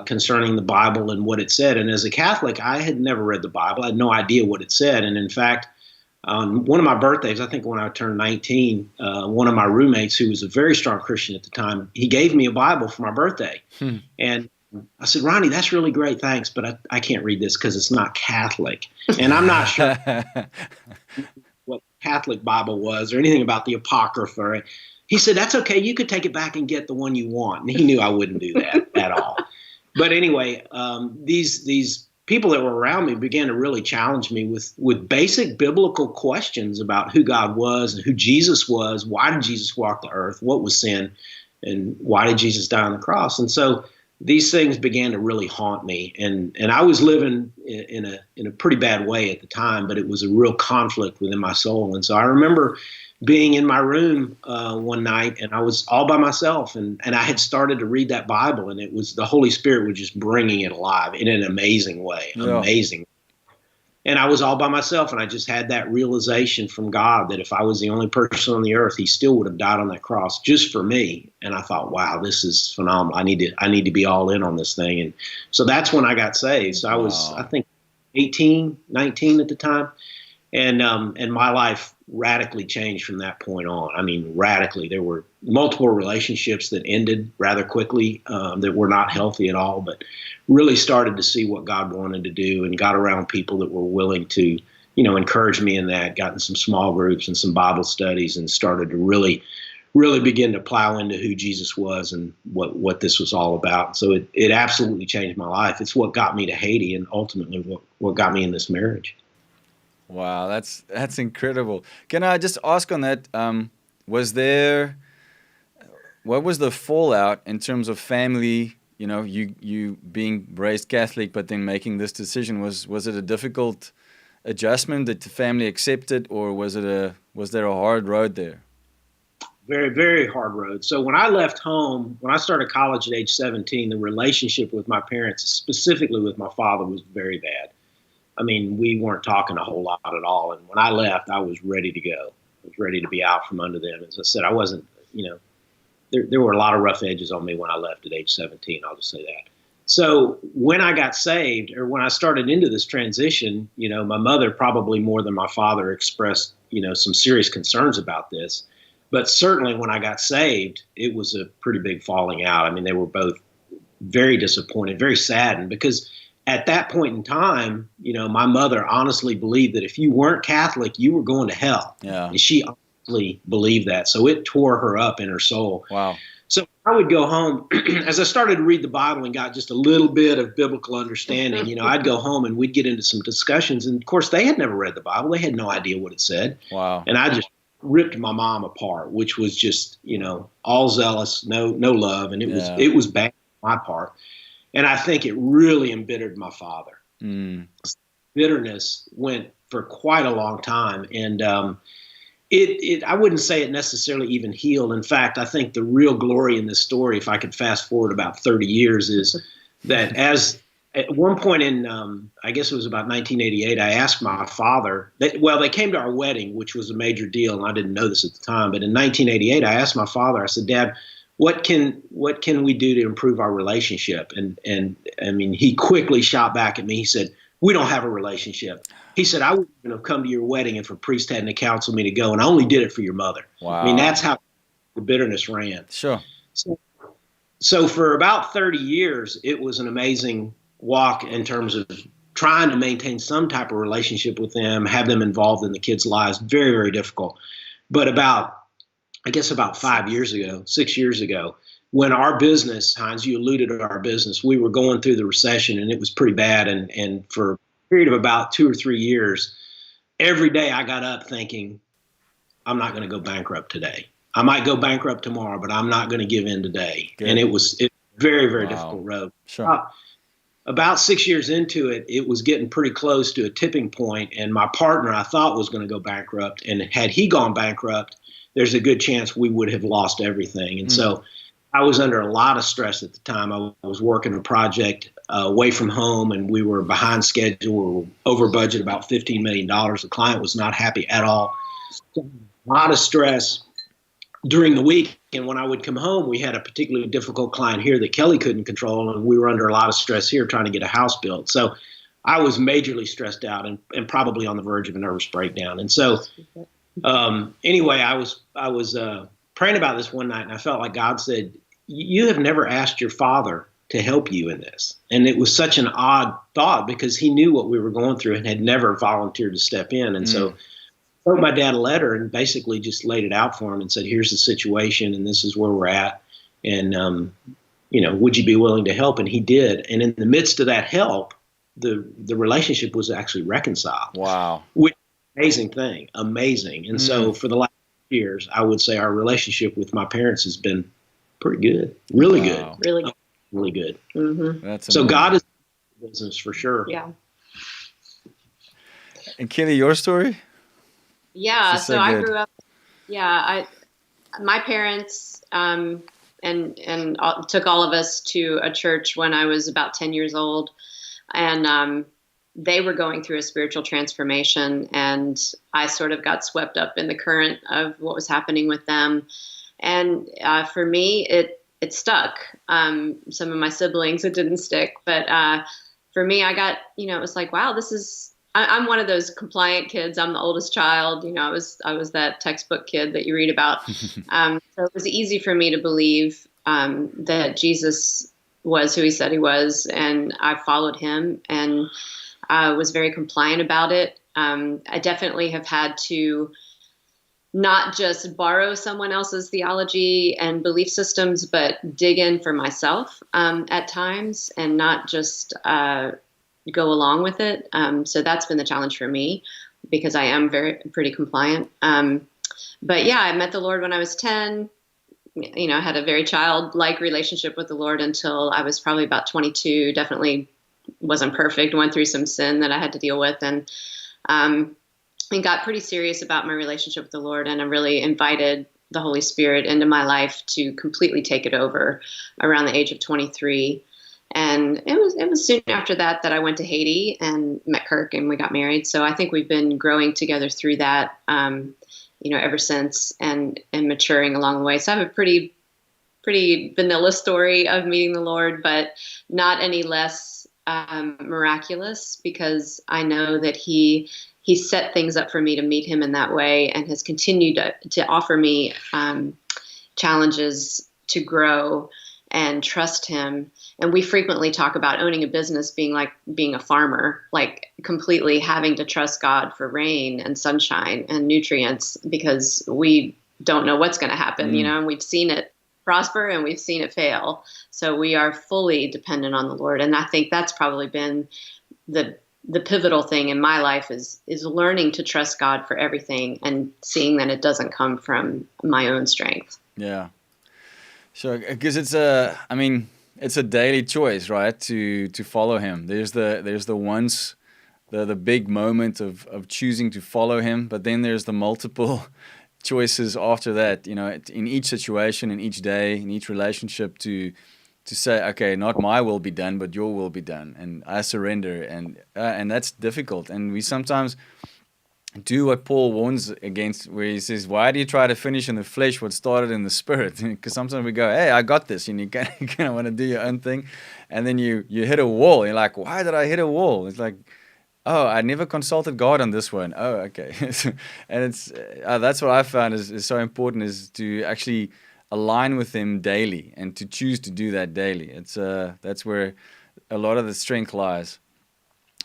concerning the Bible and what it said. And as a Catholic, I had never read the Bible. I had no idea what it said. And in fact, on one of my birthdays, I think when I turned 19, one of my roommates, who was a very strong Christian at the time, he gave me a Bible for my birthday. And I said, Ronnie, that's really great, thanks, but I can't read this because it's not Catholic. And I'm not sure what Catholic Bible was or anything about the Apocrypha. He said, that's okay, you could take it back and get the one you want. And he knew I wouldn't do that at all. But anyway, these people that were around me began to really challenge me with basic biblical questions about who God was and who Jesus was. Why did Jesus walk the earth? What was sin? And why did Jesus die on the cross? And so these things began to really haunt me. And I was living in a pretty bad way at the time, but it was a real conflict within my soul. And so I remember being in my room one night, and I was all by myself, and I had started to read that Bible, and it was the Holy Spirit was just bringing it alive in an amazing way, amazing. And I was all by myself, and I just had that realization from God that if I was the only person on the earth, he still would have died on that cross just for me. And I thought, wow, this is phenomenal. I need to be all in on this thing. And so that's when I got saved. So I was, I think, 18, 19 at the time. And my life radically changed from that point on. I mean, radically. There were multiple relationships that ended rather quickly that were not healthy at all, but really started to see what God wanted to do and got around people that were willing to, encourage me in that, got in some small groups and some Bible studies and started to really begin to plow into who Jesus was and what this was all about. So it absolutely changed my life. It's what got me to Haiti and ultimately what got me in this marriage. Wow, that's incredible. Can I just ask on that, what was the fallout in terms of family, you being raised Catholic, but then making this decision? Was it a difficult adjustment that the family accepted, or was there a hard road there? Very, very hard road. So when I left home, when I started college at age 17, the relationship with my parents, specifically with my father, was very bad. I mean, we weren't talking a whole lot at all. And when I left, I was ready to go. I was ready to be out from under them. As I said, I wasn't, there were a lot of rough edges on me when I left at age 17. I'll just say that. So when I got saved, or when I started into this transition, my mother, probably more than my father, expressed, some serious concerns about this. But certainly when I got saved, it was a pretty big falling out. I mean, they were both very disappointed, very saddened, because at that point in time, my mother honestly believed that if you weren't Catholic, you were going to hell. Yeah. And she honestly believed that. So it tore her up in her soul. Wow. So I would go home, as I started to read the Bible and got just a little bit of biblical understanding, I'd go home and we'd get into some discussions. And of course, they had never read the Bible. They had no idea what it said. Wow. And I just ripped my mom apart, which was just, all zealous, no love. And it was bad on my part. And I think it really embittered my father. Bitterness went for quite a long time. And I wouldn't say it necessarily even healed. In fact, I think the real glory in this story, if I could fast forward about 30 years, is that as at one point in, I guess it was about 1988, I asked my father, they came to our wedding, which was a major deal, and I didn't know this at the time. But in 1988, I asked my father, I said, Dad, what can we do to improve our relationship? And I mean, he quickly shot back at me. He said, we don't have a relationship. He said, I wouldn't have come to your wedding if a priest hadn't counseled me to go, and I only did it for your mother. Wow. I mean, that's how the bitterness ran. Sure. So for about 30 years, it was an amazing walk in terms of trying to maintain some type of relationship with them, have them involved in the kids' lives. Very, very difficult. But about 6 years ago, when our business, Heinz, you alluded to our business, we were going through the recession and it was pretty bad. And for a period of about 2 or 3 years, every day I got up thinking, I'm not going to go bankrupt today. I might go bankrupt tomorrow, but I'm not going to give in today. Good. And it was very, very difficult road. Sure. About 6 years into it, it was getting pretty close to a tipping point, and my partner I thought was going to go bankrupt. And had he gone bankrupt, there's a good chance we would have lost everything. And so I was under a lot of stress at the time. I was working a project away from home, and we were behind schedule. We were over budget, about $15 million. The client was not happy at all. So, a lot of stress during the week. And when I would come home, we had a particularly difficult client here that Kellee couldn't control, and we were under a lot of stress here trying to get a house built. So I was majorly stressed out and probably on the verge of a nervous breakdown. And so anyway, I was praying about this one night, and I felt like God said, you have never asked your father to help you in this. And it was such an odd thought because he knew what we were going through and had never volunteered to step in. And so I wrote my dad a letter and basically just laid it out for him and said, here's the situation and this is where we're at. And, would you be willing to help? And he did. And in the midst of that help, the relationship was actually reconciled. Wow. Which amazing thing. Amazing. And so for the last years, I would say our relationship with my parents has been pretty good. Really good. Really good. really good. Mm-hmm. That's So amazing. God is in the business for sure. Yeah. And Kellee, your story? Yeah. This is So so I good. grew up, my parents, and took all of us to a church when I was about 10 years old. And they were going through a spiritual transformation, and I sort of got swept up in the current of what was happening with them. And for me, it stuck. Some of my siblings, it didn't stick, but for me, I got, it was like, wow, I'm one of those compliant kids. I'm the oldest child. I was that textbook kid that you read about. So it was easy for me to believe that Jesus was who he said he was, and I followed him, and I was very compliant about it. I definitely have had to not just borrow someone else's theology and belief systems, but dig in for myself at times, and not just go along with it. So that's been the challenge for me, because I am pretty compliant. But yeah, I met the Lord when I was 10. I had a very childlike relationship with the Lord until I was probably about 22. Definitely wasn't perfect. Went through some sin that I had to deal with, and got pretty serious about my relationship with the Lord. And I really invited the Holy Spirit into my life to completely take it over around the age of 23. And it was soon after that I went to Haiti and met Kirk, and we got married. So I think we've been growing together through that, ever since, and maturing along the way. So I have a pretty vanilla story of meeting the Lord, but not any less miraculous, because I know that he set things up for me to meet him in that way, and has continued to offer me challenges to grow and trust him. And we frequently talk about owning a business being like being a farmer, like completely having to trust God for rain and sunshine and nutrients, because we don't know what's going to happen, and we've seen it prosper and we've seen it fail. So we are fully dependent on the Lord. And I think that's probably been the pivotal thing in my life is learning to trust God for everything, and seeing that it doesn't come from my own strength. Yeah. Sure, because it's a daily choice, right? To follow him. There's the big moment of choosing to follow him, but then there's the multiple choices after that. In each situation, in each day, in each relationship, to say, okay, not my will be done, but your will be done, and I surrender, and that's difficult. And we sometimes do what Paul warns against, where he says, why do you try to finish in the flesh what started in the spirit? Because sometimes we go, hey, I got this, and you kind of want to do your own thing, and then you hit a wall. You're like, why did I hit a wall? It's like, oh, I never consulted God on this one. Oh, okay. And it's that's what I found is so important, is to actually align with him daily, and to choose to do that daily. It's that's where a lot of the strength lies.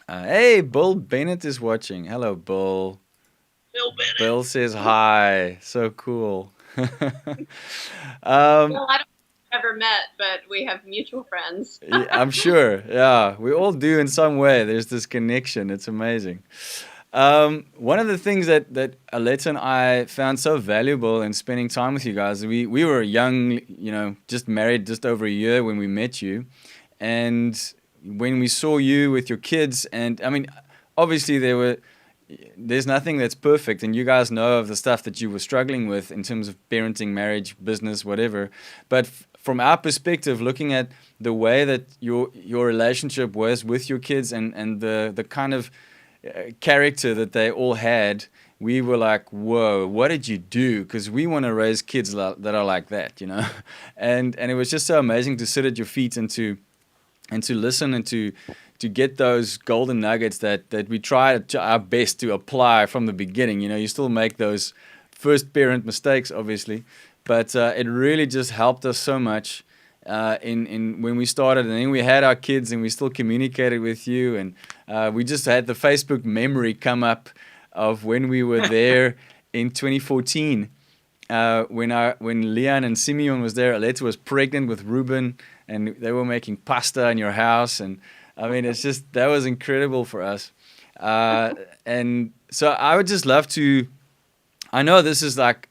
Hey, Bill Bennett is watching. Hello, Bill. Bill Bennett. Bill says hi. So cool. Well, I don't ever met, but we have mutual friends. Yeah, I'm sure. Yeah, we all do in some way. There's this connection. It's amazing. One of the things that Aletta and I found so valuable in spending time with you guys, we were young, just married just over a year when we met you. And when we saw you with your kids, and I mean, obviously there's nothing that's perfect, and you guys know of the stuff that you were struggling with in terms of parenting, marriage, business, whatever. But from our perspective, looking at the way that your relationship was with your kids, and the kind of character that they all had, we were like, whoa, what did you do? Because we want to raise kids that are like that, and it was just so amazing to sit at your feet and to listen, and to get those golden nuggets that we try our best to apply from the beginning. You still make those first parent mistakes, obviously, but it really just helped us so much in when we started, and then we had our kids, and we still communicated with you, and we just had the Facebook memory come up of when we were there in 2014. When Leon and Simeon was there, Aletta was pregnant with Ruben, and they were making pasta in your house, and I mean, it's just, that was incredible for us. And so I would just love to, I know this is like,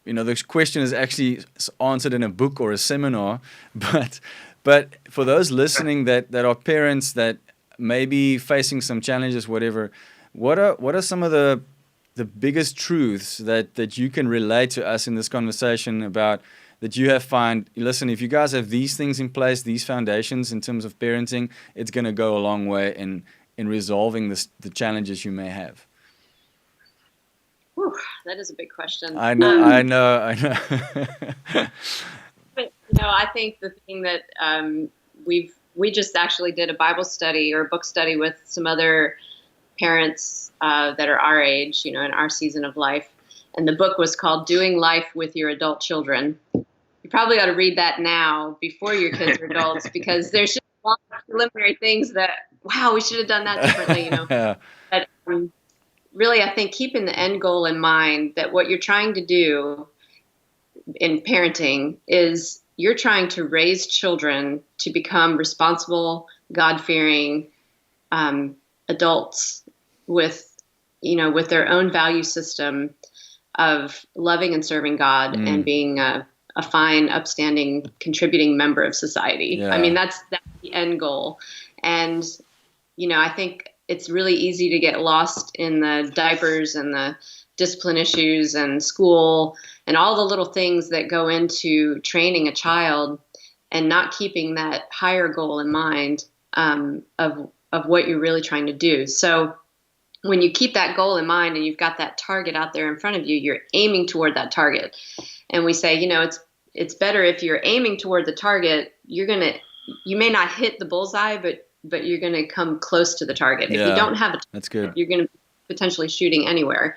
this question is actually answered in a book or a seminar, but But for those listening that are parents that may be facing some challenges, whatever, what are some of the biggest truths that you can relate to us in this conversation about that you have found? Listen, if you guys have these things in place, these foundations in terms of parenting, it's going to go a long way in resolving the challenges you may have. Whew, that is a big question. I know. But, I think the thing that we just actually did a Bible study or a book study with some other parents that are our age, in our season of life. And the book was called Doing Life with Your Adult Children. You probably ought to read that now before your kids are adults, because there's just a lot of preliminary things that, wow, we should have done that differently, Yeah. But really, I think keeping the end goal in mind, that what you're trying to do in parenting is you're trying to raise children to become responsible, God-fearing adults with their own value system of loving and serving God and being a fine, upstanding, contributing member of society. Yeah. I mean, that's the end goal. And, I think it's really easy to get lost in the diapers and the discipline issues and school and all the little things that go into training a child, and not keeping that higher goal in mind of what you're really trying to do. So when you keep that goal in mind and you've got that target out there in front of you, you're aiming toward that target. And we say, it's better if you're aiming toward the target, you may not hit the bullseye, but you're going to come close to the target. Yeah, if you don't have a target, that's good. You're going to be potentially shooting anywhere.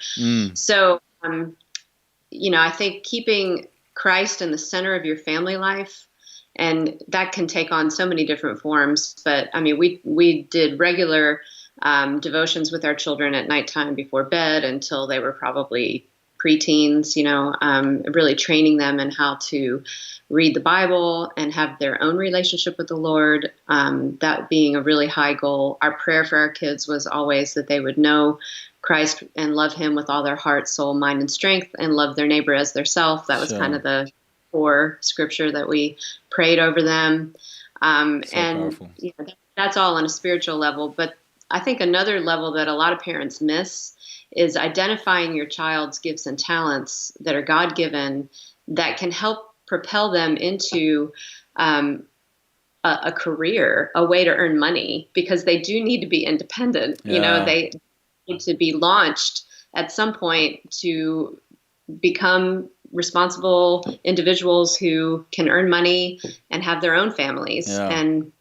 So, I think keeping Christ in the center of your family life, and that can take on so many different forms. But I mean, we did regular devotions with our children at nighttime before bed until they were probably preteens, really training them in how to read the Bible and have their own relationship with the Lord, that being a really high goal. Our prayer for our kids was always that they would know Christ and love him with all their heart, soul, mind, and strength, and love their neighbor as their self. That was kind of the core scripture that we prayed over them. And powerful. That's all on a spiritual level. But I think another level that a lot of parents miss is identifying your child's gifts and talents that are God-given that can help propel them into a career, a way to earn money, because they do need to be independent. Yeah. They need to be launched at some point to become responsible individuals who can earn money and have their own families and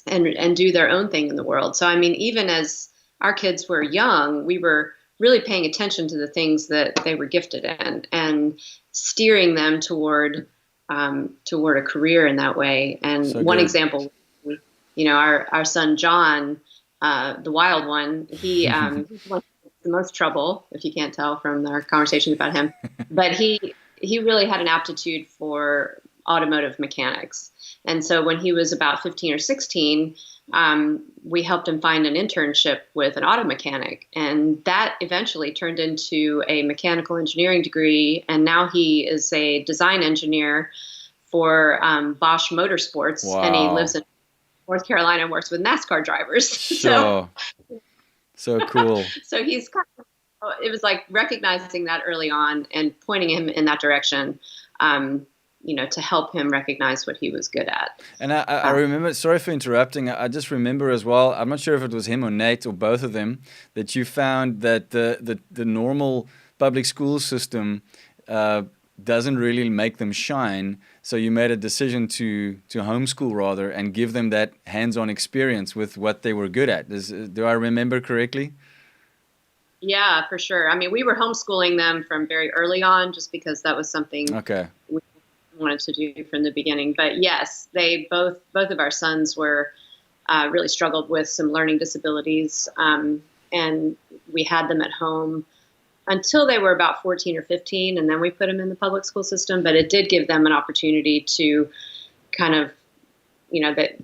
do their own thing in the world. So, I mean, even as our kids were young, we were really paying attention to the things that they were gifted in and steering them toward a career in that way. And So one good. example, our son John, the wild one, he went the most trouble, if you can't tell from our conversations about him, but he really had an aptitude for automotive mechanics. And so when he was about 15 or 16, we helped him find an internship with an auto mechanic, and that eventually turned into a mechanical engineering degree. And now he is a design engineer for Bosch Motorsports. Wow. And he lives in North Carolina and works with NASCAR drivers. Sure. So cool. So he's it was like recognizing that early on and pointing him in that direction, to help him recognize what he was good at. And I remember, sorry for interrupting, I just remember as well, I'm not sure if it was him or Nate or both of them, that you found that the normal public school system doesn't really make them shine. So you made a decision to homeschool rather and give them that hands-on experience with what they were good at. Do I remember correctly? Yeah, for sure. I mean, we were homeschooling them from very early on just because that was something we wanted to do from the beginning. But yes, they both of our sons were really struggled with some learning disabilities, and we had them at home until they were about 14 or 15, and then we put them in the public school system. But it did give them an opportunity to kind of, that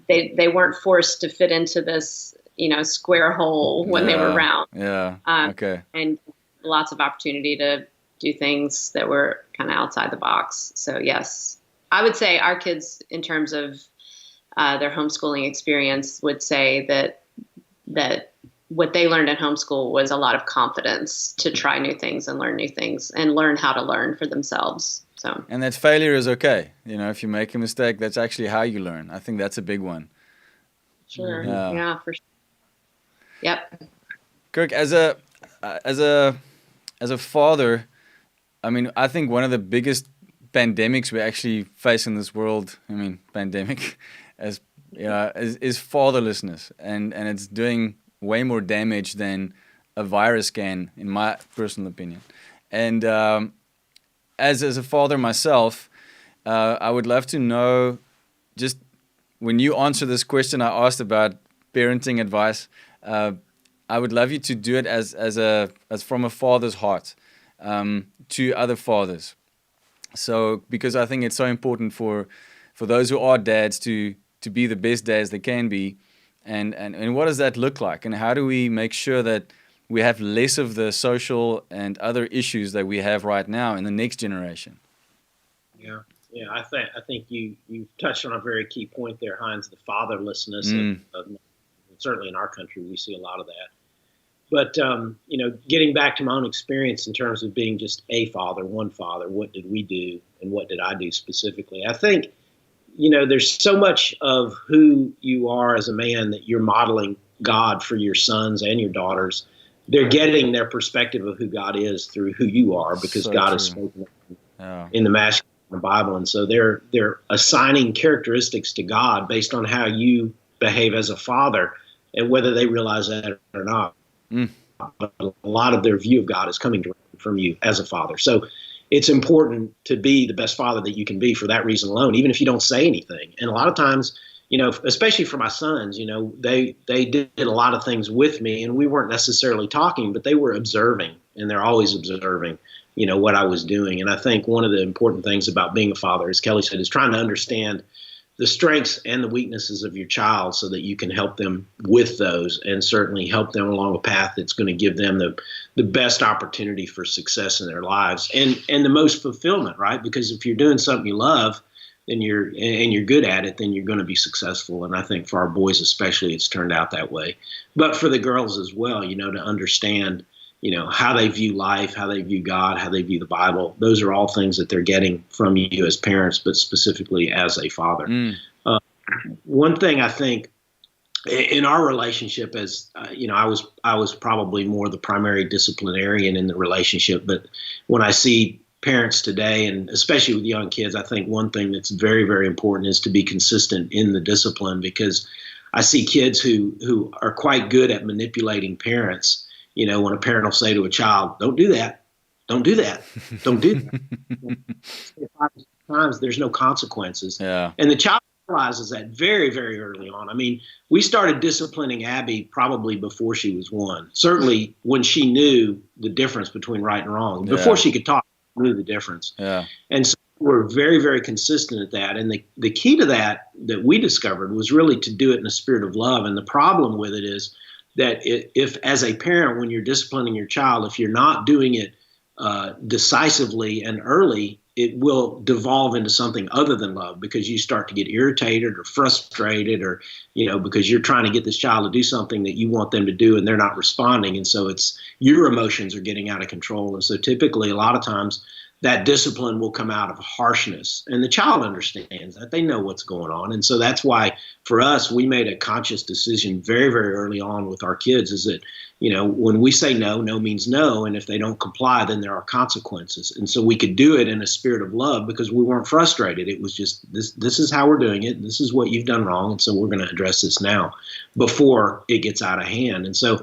they weren't forced to fit into this, square hole when they were around. Yeah. Okay. And lots of opportunity to do things that were kind of outside the box. So yes, I would say our kids, in terms of their homeschooling experience would say that what they learned at homeschool was a lot of confidence to try new things and learn new things and learn how to learn for themselves. So, and that failure is okay. If you make a mistake, that's actually how you learn. I think that's a big one. Sure. Yeah, for sure. Yep. Kirk, as a father, I mean, I think one of the biggest pandemics we actually face in this world, pandemic, is fatherlessness, and it's doing way more damage than a virus can, in my personal opinion. And as a father myself, I would love to know, just when you answer this question I asked about parenting advice, I would love you to do it as from a father's heart to other fathers. So, because I think it's so important for those who are dads to be the best dads they can be, and what does that look like, and how do we make sure that we have less of the social and other issues that we have right now in the next generation? Yeah, I think you touched on a very key point there, Heinz, the fatherlessness of certainly in our country we see a lot of that. But getting back to my own experience in terms of being just one father, what did we do and what did I do specifically? I think there's so much of who you are as a man that you're modeling God for your sons and your daughters. They're getting their perspective of who God is through who you are, because so God has spoken in the masculine in the Bible. And so they're assigning characteristics to God based on how you behave as a father, and whether they realize that or not. But a lot of their view of God is coming directly from you as a father. So it's important to be the best father that you can be for that reason alone, even if you don't say anything. And a lot of times, especially for my sons, they did a lot of things with me, and we weren't necessarily talking, but they were observing, and they're always observing, what I was doing. And I think one of the important things about being a father, as Kellee said, is trying to understand the strengths and the weaknesses of your child so that you can help them with those, and certainly help them along a path that's going to give them the best opportunity for success in their lives and the most fulfillment, right? Because if you're doing something you love, then you're good at it, then you're going to be successful. And I think for our boys especially, it's turned out that way. But for the girls as well, to understand, how they view life, how they view God, how they view the Bible. Those are all things that they're getting from you as parents, but specifically as a father. One thing I think in our relationship, as I was probably more the primary disciplinarian in the relationship, but when I see parents today, and especially with young kids, I think one thing that's very, very important is to be consistent in the discipline, because I see kids who are quite good at manipulating parents. When a parent will say to a child, "Don't do that, don't do that, don't do that." Times there's no consequences. Yeah. And the child realizes that very, very early on. I mean, we started disciplining Abby probably before she was 1. Certainly when she knew the difference between right and wrong. Before she could talk, she knew the difference. Yeah. And so we're very, very consistent at that. And the key to that we discovered was really to do it in a spirit of love. And the problem with it is that if as a parent, when you're disciplining your child, if you're not doing it decisively and early, it will devolve into something other than love, because you start to get irritated or frustrated, or, because you're trying to get this child to do something that you want them to do and they're not responding. And so it's your emotions are getting out of control. And so typically a lot of times that discipline will come out of harshness, and the child understands that. They know what's going on. And so that's why for us, we made a conscious decision very, very early on with our kids, is that, when we say no, no means no. And if they don't comply, then there are consequences. And so we could do it in a spirit of love because we weren't frustrated. It was just, this is how we're doing it. This is what you've done wrong. And so we're going to address this now before it gets out of hand. And so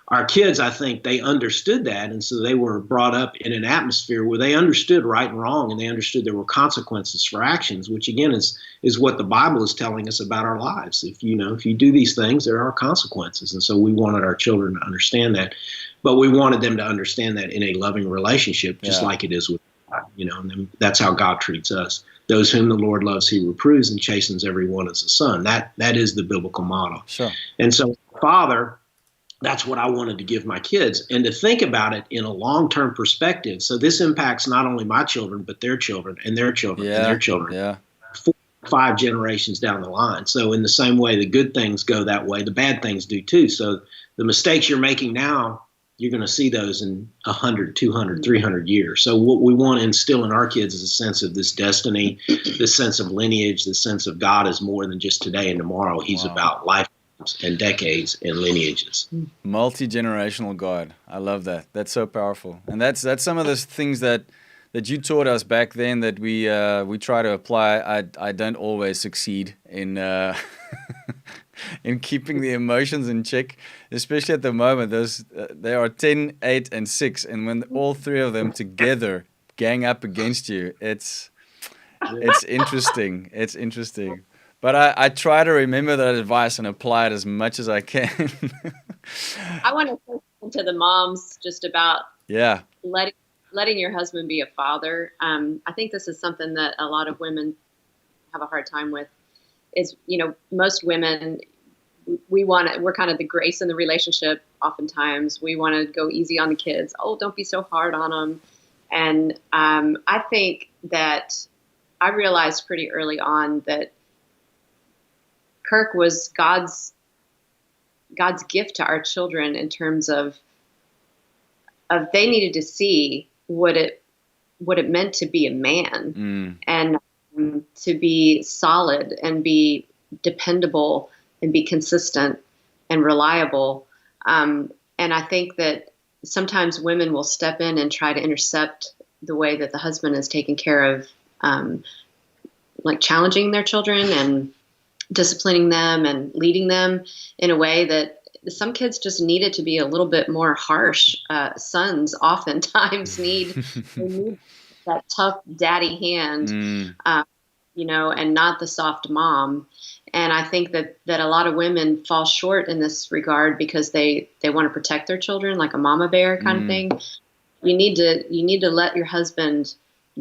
our kids, I think they understood that. And so they were brought up in an atmosphere where they understood right and wrong, and they understood there were consequences for actions, which again is what the Bible is telling us about our lives. If you do these things, there are consequences. And so we wanted our children to understand that, but we wanted them to understand that in a loving relationship, just like it is with God, and that's how God treats us. Those whom the Lord loves, he reproves and chastens everyone as a son. That is the biblical model. Sure. And so, Father, that's what I wanted to give my kids, and to think about it in a long-term perspective. So this impacts not only my children, but their children and their children and their children. Yeah. 5 generations down the line. So in the same way the good things go that way, the bad things do too. So the mistakes you're making now, you're going to see those in 100, 200, 300 years. So what we want to instill in our kids is a sense of this destiny, this sense of lineage, this sense of God is more than just today and tomorrow. He's about life and decades and lineages. Multi-generational God. I love that. That's so powerful. And that's some of the things that you taught us back then that we try to apply. I don't always succeed in in keeping the emotions in check, especially at the moment. They are 10, 8, and 6, and when all three of them together gang up against you, it's interesting. It's interesting. But I try to remember that advice and apply it as much as I can. I want to listen to the moms just about letting your husband be a father. I think this is something that a lot of women have a hard time with. Is, most women, we're kind of the grace in the relationship. Oftentimes we want to go easy on the kids. Oh, don't be so hard on them. And I think that I realized pretty early on that Kirk was God's gift to our children in terms of they needed to see what it meant to be a man and to be solid and be dependable and be consistent and reliable. And I think that sometimes women will step in and try to intercept the way that the husband is taking care of, like challenging their children and disciplining them and leading them in a way that some kids just need it to be a little bit more harsh. Sons oftentimes need that tough daddy hand, and not the soft mom. And I think that a lot of women fall short in this regard because they want to protect their children like a mama bear kind of thing. You need to let your husband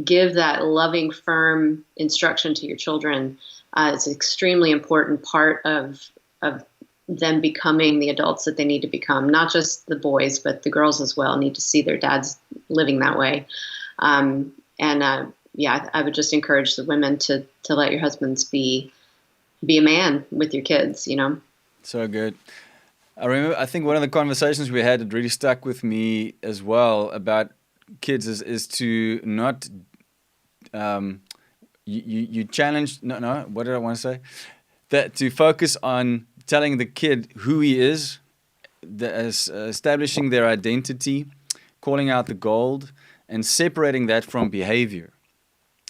give that loving, firm instruction to your children. It's an extremely important part of them becoming the adults that they need to become. Not just the boys, but the girls as well need to see their dads living that way. I would just encourage the women to let your husbands be a man with your kids, So good. I think one of the conversations we had that really stuck with me as well about kids is to not you challenge what did I want to say? That to focus on telling the kid who he is, establishing their identity, calling out the gold, and separating that from behavior.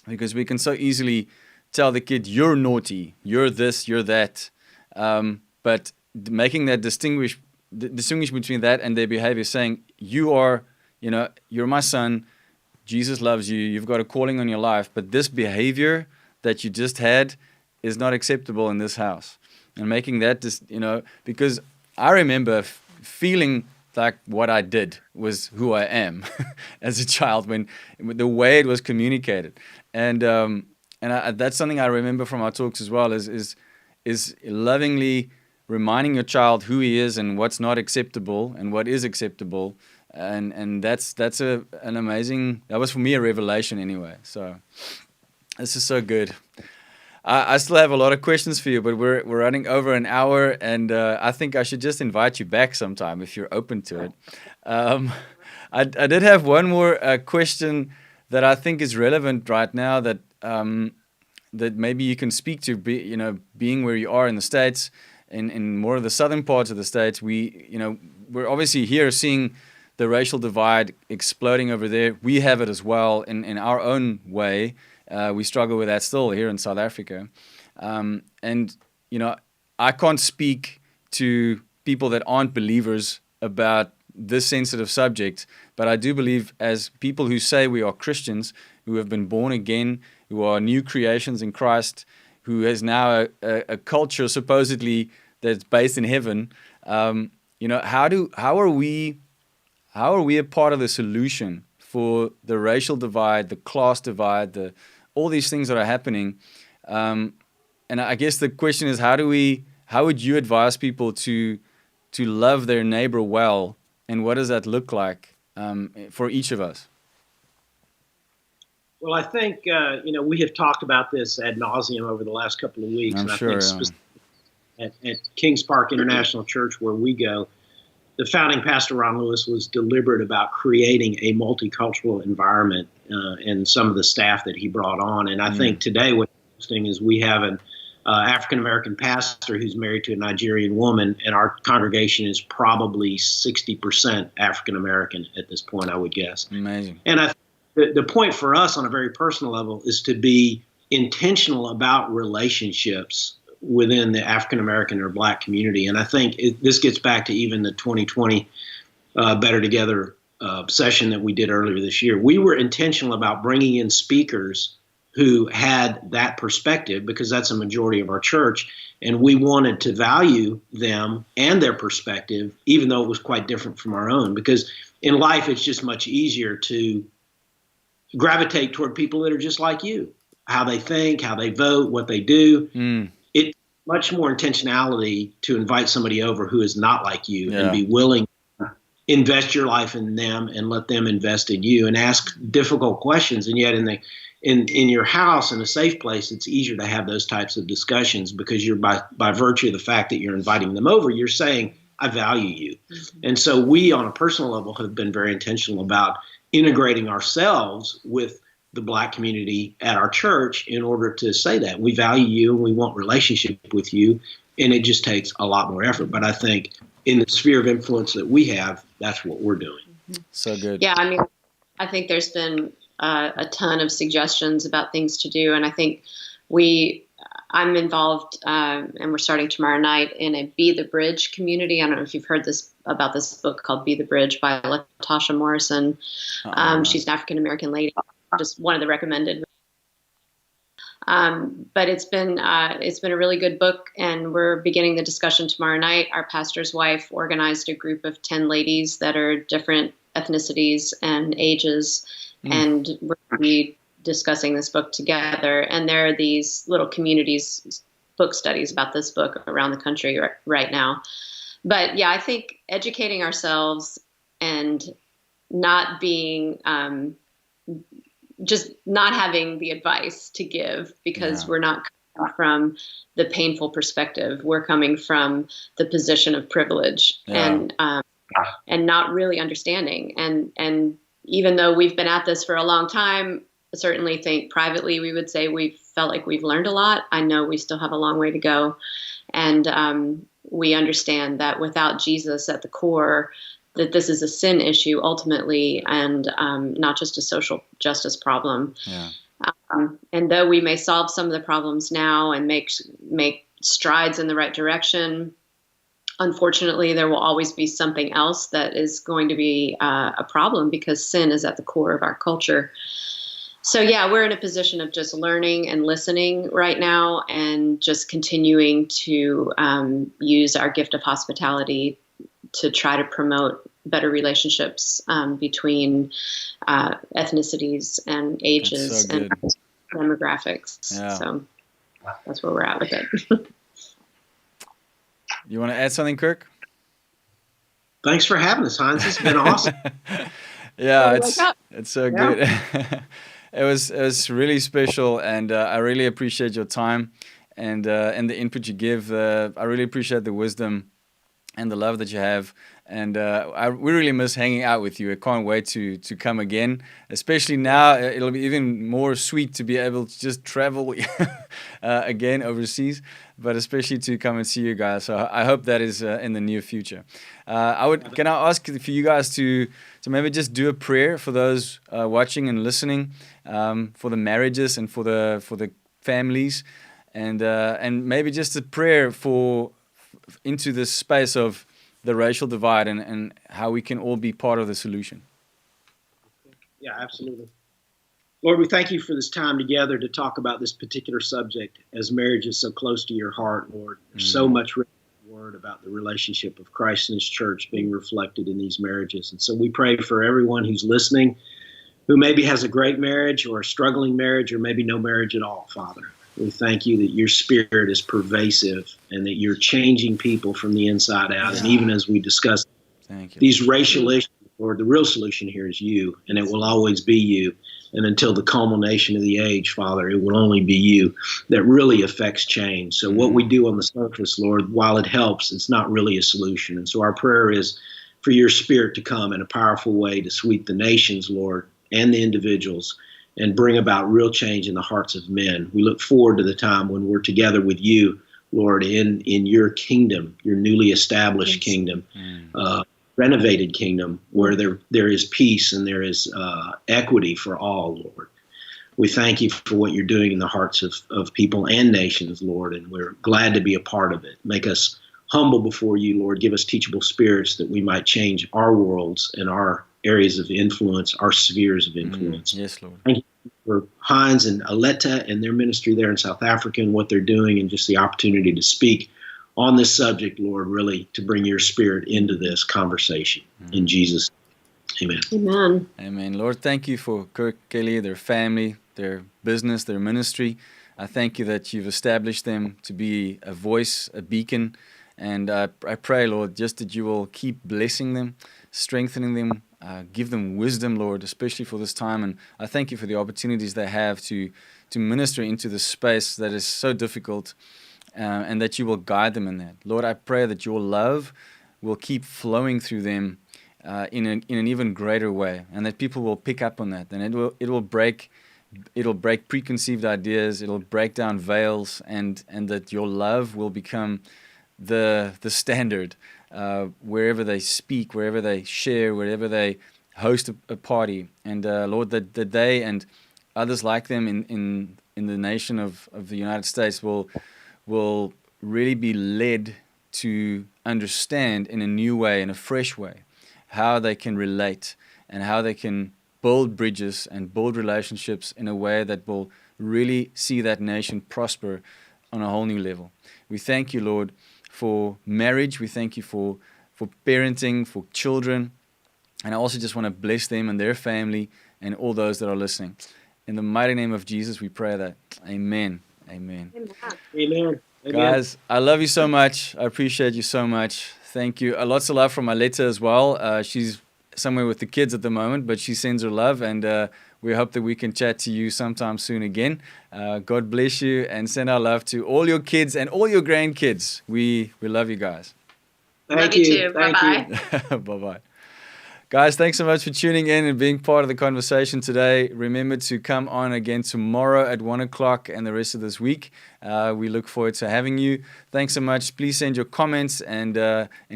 Because we can so easily tell the kid, you're naughty, you're this, you're that. But making that distinguish between that and their behavior, saying, you're my son, Jesus loves you, you've got a calling on your life, but this behavior that you just had is not acceptable in this house. And making that, because I remember feeling like what I did was who I am as a child when the way it was communicated. And that's something I remember from our talks as well is lovingly reminding your child who he is and what's not acceptable and what is acceptable. And that's an amazing, that was for me a revelation anyway. So this is so good. I still have a lot of questions for you, but we're running over an hour, and I think I should just invite you back sometime if you're open to it. I did have one more question that I think is relevant right now that maybe you can speak to. Being where you are in the States, in more of the southern parts of the States, we're obviously here seeing the racial divide exploding over there. We have it as well in our own way. We struggle with that still here in South Africa. I can't speak to people that aren't believers about this sensitive subject, but I do believe as people who say we are Christians, who have been born again, who are new creations in Christ, who has now a culture supposedly that's based in heaven, how are we a part of the solution for the racial divide, the class divide, all these things that are happening? And I guess the question is, how would you advise people to love their neighbor well, and what does that look like for each of us? Well, I think, we have talked about this ad nauseum over the last couple of weeks. I'm and sure. I think at Kings Park International Church, where we go, the founding pastor, Ron Lewis, was deliberate about creating a multicultural environment and some of the staff that he brought on. And I think today what's interesting is we have an African-American pastor who's married to a Nigerian woman, and our congregation is probably 60% African-American at this point, I would guess. Amazing. And the point for us on a very personal level is to be intentional about relationships within the African-American or Black community. And I think this gets back to even the 2020 Better Together session that we did earlier this year. We were intentional about bringing in speakers who had that perspective, because that's a majority of our church. And we wanted to value them and their perspective, even though it was quite different from our own. Because in life, it's just much easier to gravitate toward people that are just like you, how they think, how they vote, what they do. It's much more intentionality to invite somebody over who is not like you and be willing to invest your life in them and let them invest in you and ask difficult questions. And yet in your house, in a safe place, it's easier to have those types of discussions, because you're by virtue of the fact that you're inviting them over, you're saying, I value you. And so we, on a personal level, have been very intentional about integrating ourselves with the Black community at our church in order to say that we value you and we want relationship with you. And it just takes a lot more effort. But I think in the sphere of influence that we have, that's what we're doing. So good. Yeah, I mean, I think there's been a ton of suggestions about things to do. And I think I'm involved, and we're starting tomorrow night, in a Be the Bridge community. I don't know if you've heard about this book called Be the Bridge by Latasha Morrison. She's an African-American lady, just one of the recommended. But it's been a really good book, and we're beginning the discussion tomorrow night. Our pastor's wife organized a group of 10 ladies that are different ethnicities and ages, and we're going to be discussing this book together. And there are these little communities, book studies about this book around the country right now. But yeah, I think educating ourselves and not being just not having the advice to give, because we're not coming from the painful perspective. We're coming from the position of privilege and not really understanding. And even though we've been at this for a long time, I certainly think privately we would say we felt like we've learned a lot. I know we still have a long way to go. And we understand that without Jesus at the core, that this is a sin issue ultimately, and not just a social justice problem. Yeah. And though we may solve some of the problems now and make strides in the right direction, unfortunately, there will always be something else that is going to be a problem, because sin is at the core of our culture. So yeah, we're in a position of just learning and listening right now, and just continuing to use our gift of hospitality to try to promote better relationships between ethnicities and ages and demographics. Yeah. So that's where we're at with it. You want to add something, Kirk? Thanks for having us, Hans. It's been awesome. Yeah, it's so good. It was really special, and I really appreciate your time and the input you give. I really appreciate the wisdom and the love that you have, and we really miss hanging out with you. I can't wait to come again, especially now. It'll be even more sweet to be able to just travel again overseas, but especially to come and see you guys. So I hope that is in the near future. Can I ask for you guys to maybe just do a prayer for those watching and listening, for the marriages and for the families, and maybe just a prayer into this space of the racial divide and how we can all be part of the solution. Yeah, absolutely. Lord, we thank you for this time together to talk about this particular subject, as marriage is so close to your heart, Lord. There's so much written in the Word about the relationship of Christ and His church being reflected in these marriages. And so we pray for everyone who's listening, who maybe has a great marriage or a struggling marriage or maybe no marriage at all, Father. We thank you that your Spirit is pervasive and that you're changing people from the inside out. Yeah. And even as we discuss these racial issues, Lord, the real solution here is you, and it will always be you. And until the culmination of the age, Father, it will only be you that really affects change. So what we do on the surface, Lord, while it helps, it's not really a solution. And so our prayer is for your Spirit to come in a powerful way to sweep the nations, Lord, and the individuals, and bring about real change in the hearts of men. We look forward to the time when we're together with you, Lord, in your kingdom, your newly established kingdom, renovated kingdom, where there is peace and there is equity for all, Lord. We thank you for what you're doing in the hearts of people and nations, Lord, and we're glad to be a part of it. Make us humble before you, Lord. Give us teachable spirits that we might change our worlds and our areas of influence, our spheres of influence. Yes, Lord. Thank you for Heinz and Aletta and their ministry there in South Africa and what they're doing, and just the opportunity to speak on this subject, Lord, really to bring your Spirit into this conversation. In Jesus' name, amen. Amen. Amen. Lord, thank you for Kirk, Kellee, their family, their business, their ministry. I thank you that you've established them to be a voice, a beacon. And I pray, Lord, just that you will keep blessing them, strengthening them, give them wisdom, Lord, especially for this time. And I thank you for the opportunities they have to minister into this space that is so difficult, and that you will guide them in that. Lord, I pray that your love will keep flowing through them in an even greater way, and that people will pick up on that, and it will break preconceived ideas, it'll break down veils, and that your love will become the standard wherever they speak, wherever they share, wherever they host a party. And Lord, that they and others like them in the nation of the United States will really be led to understand in a new way, in a fresh way, how they can relate and how they can build bridges and build relationships in a way that will really see that nation prosper on a whole new level. We thank you, Lord, for marriage. We thank you for parenting, for children. And I also just want to bless them and their family and all those that are listening. In the mighty name of Jesus, we pray that. Amen. Amen. Amen. Guys, I love you so much. I appreciate you so much. Thank you. Lots of love from Aletta as well. She's somewhere with the kids at the moment, but she sends her love, and we hope that we can chat to you sometime soon again. God bless you, and send our love to all your kids and all your grandkids. We love you guys. Love you too. Bye-bye. Bye-bye. Guys, thanks so much for tuning in and being part of the conversation today. Remember to come on again tomorrow at 1 o'clock and the rest of this week. We look forward to having you. Thanks so much. Please send your comments and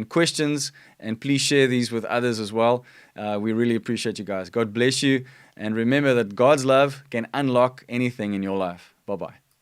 questions, and please share these with others as well. We really appreciate you guys. God bless you. And remember that God's love can unlock anything in your life. Bye-bye.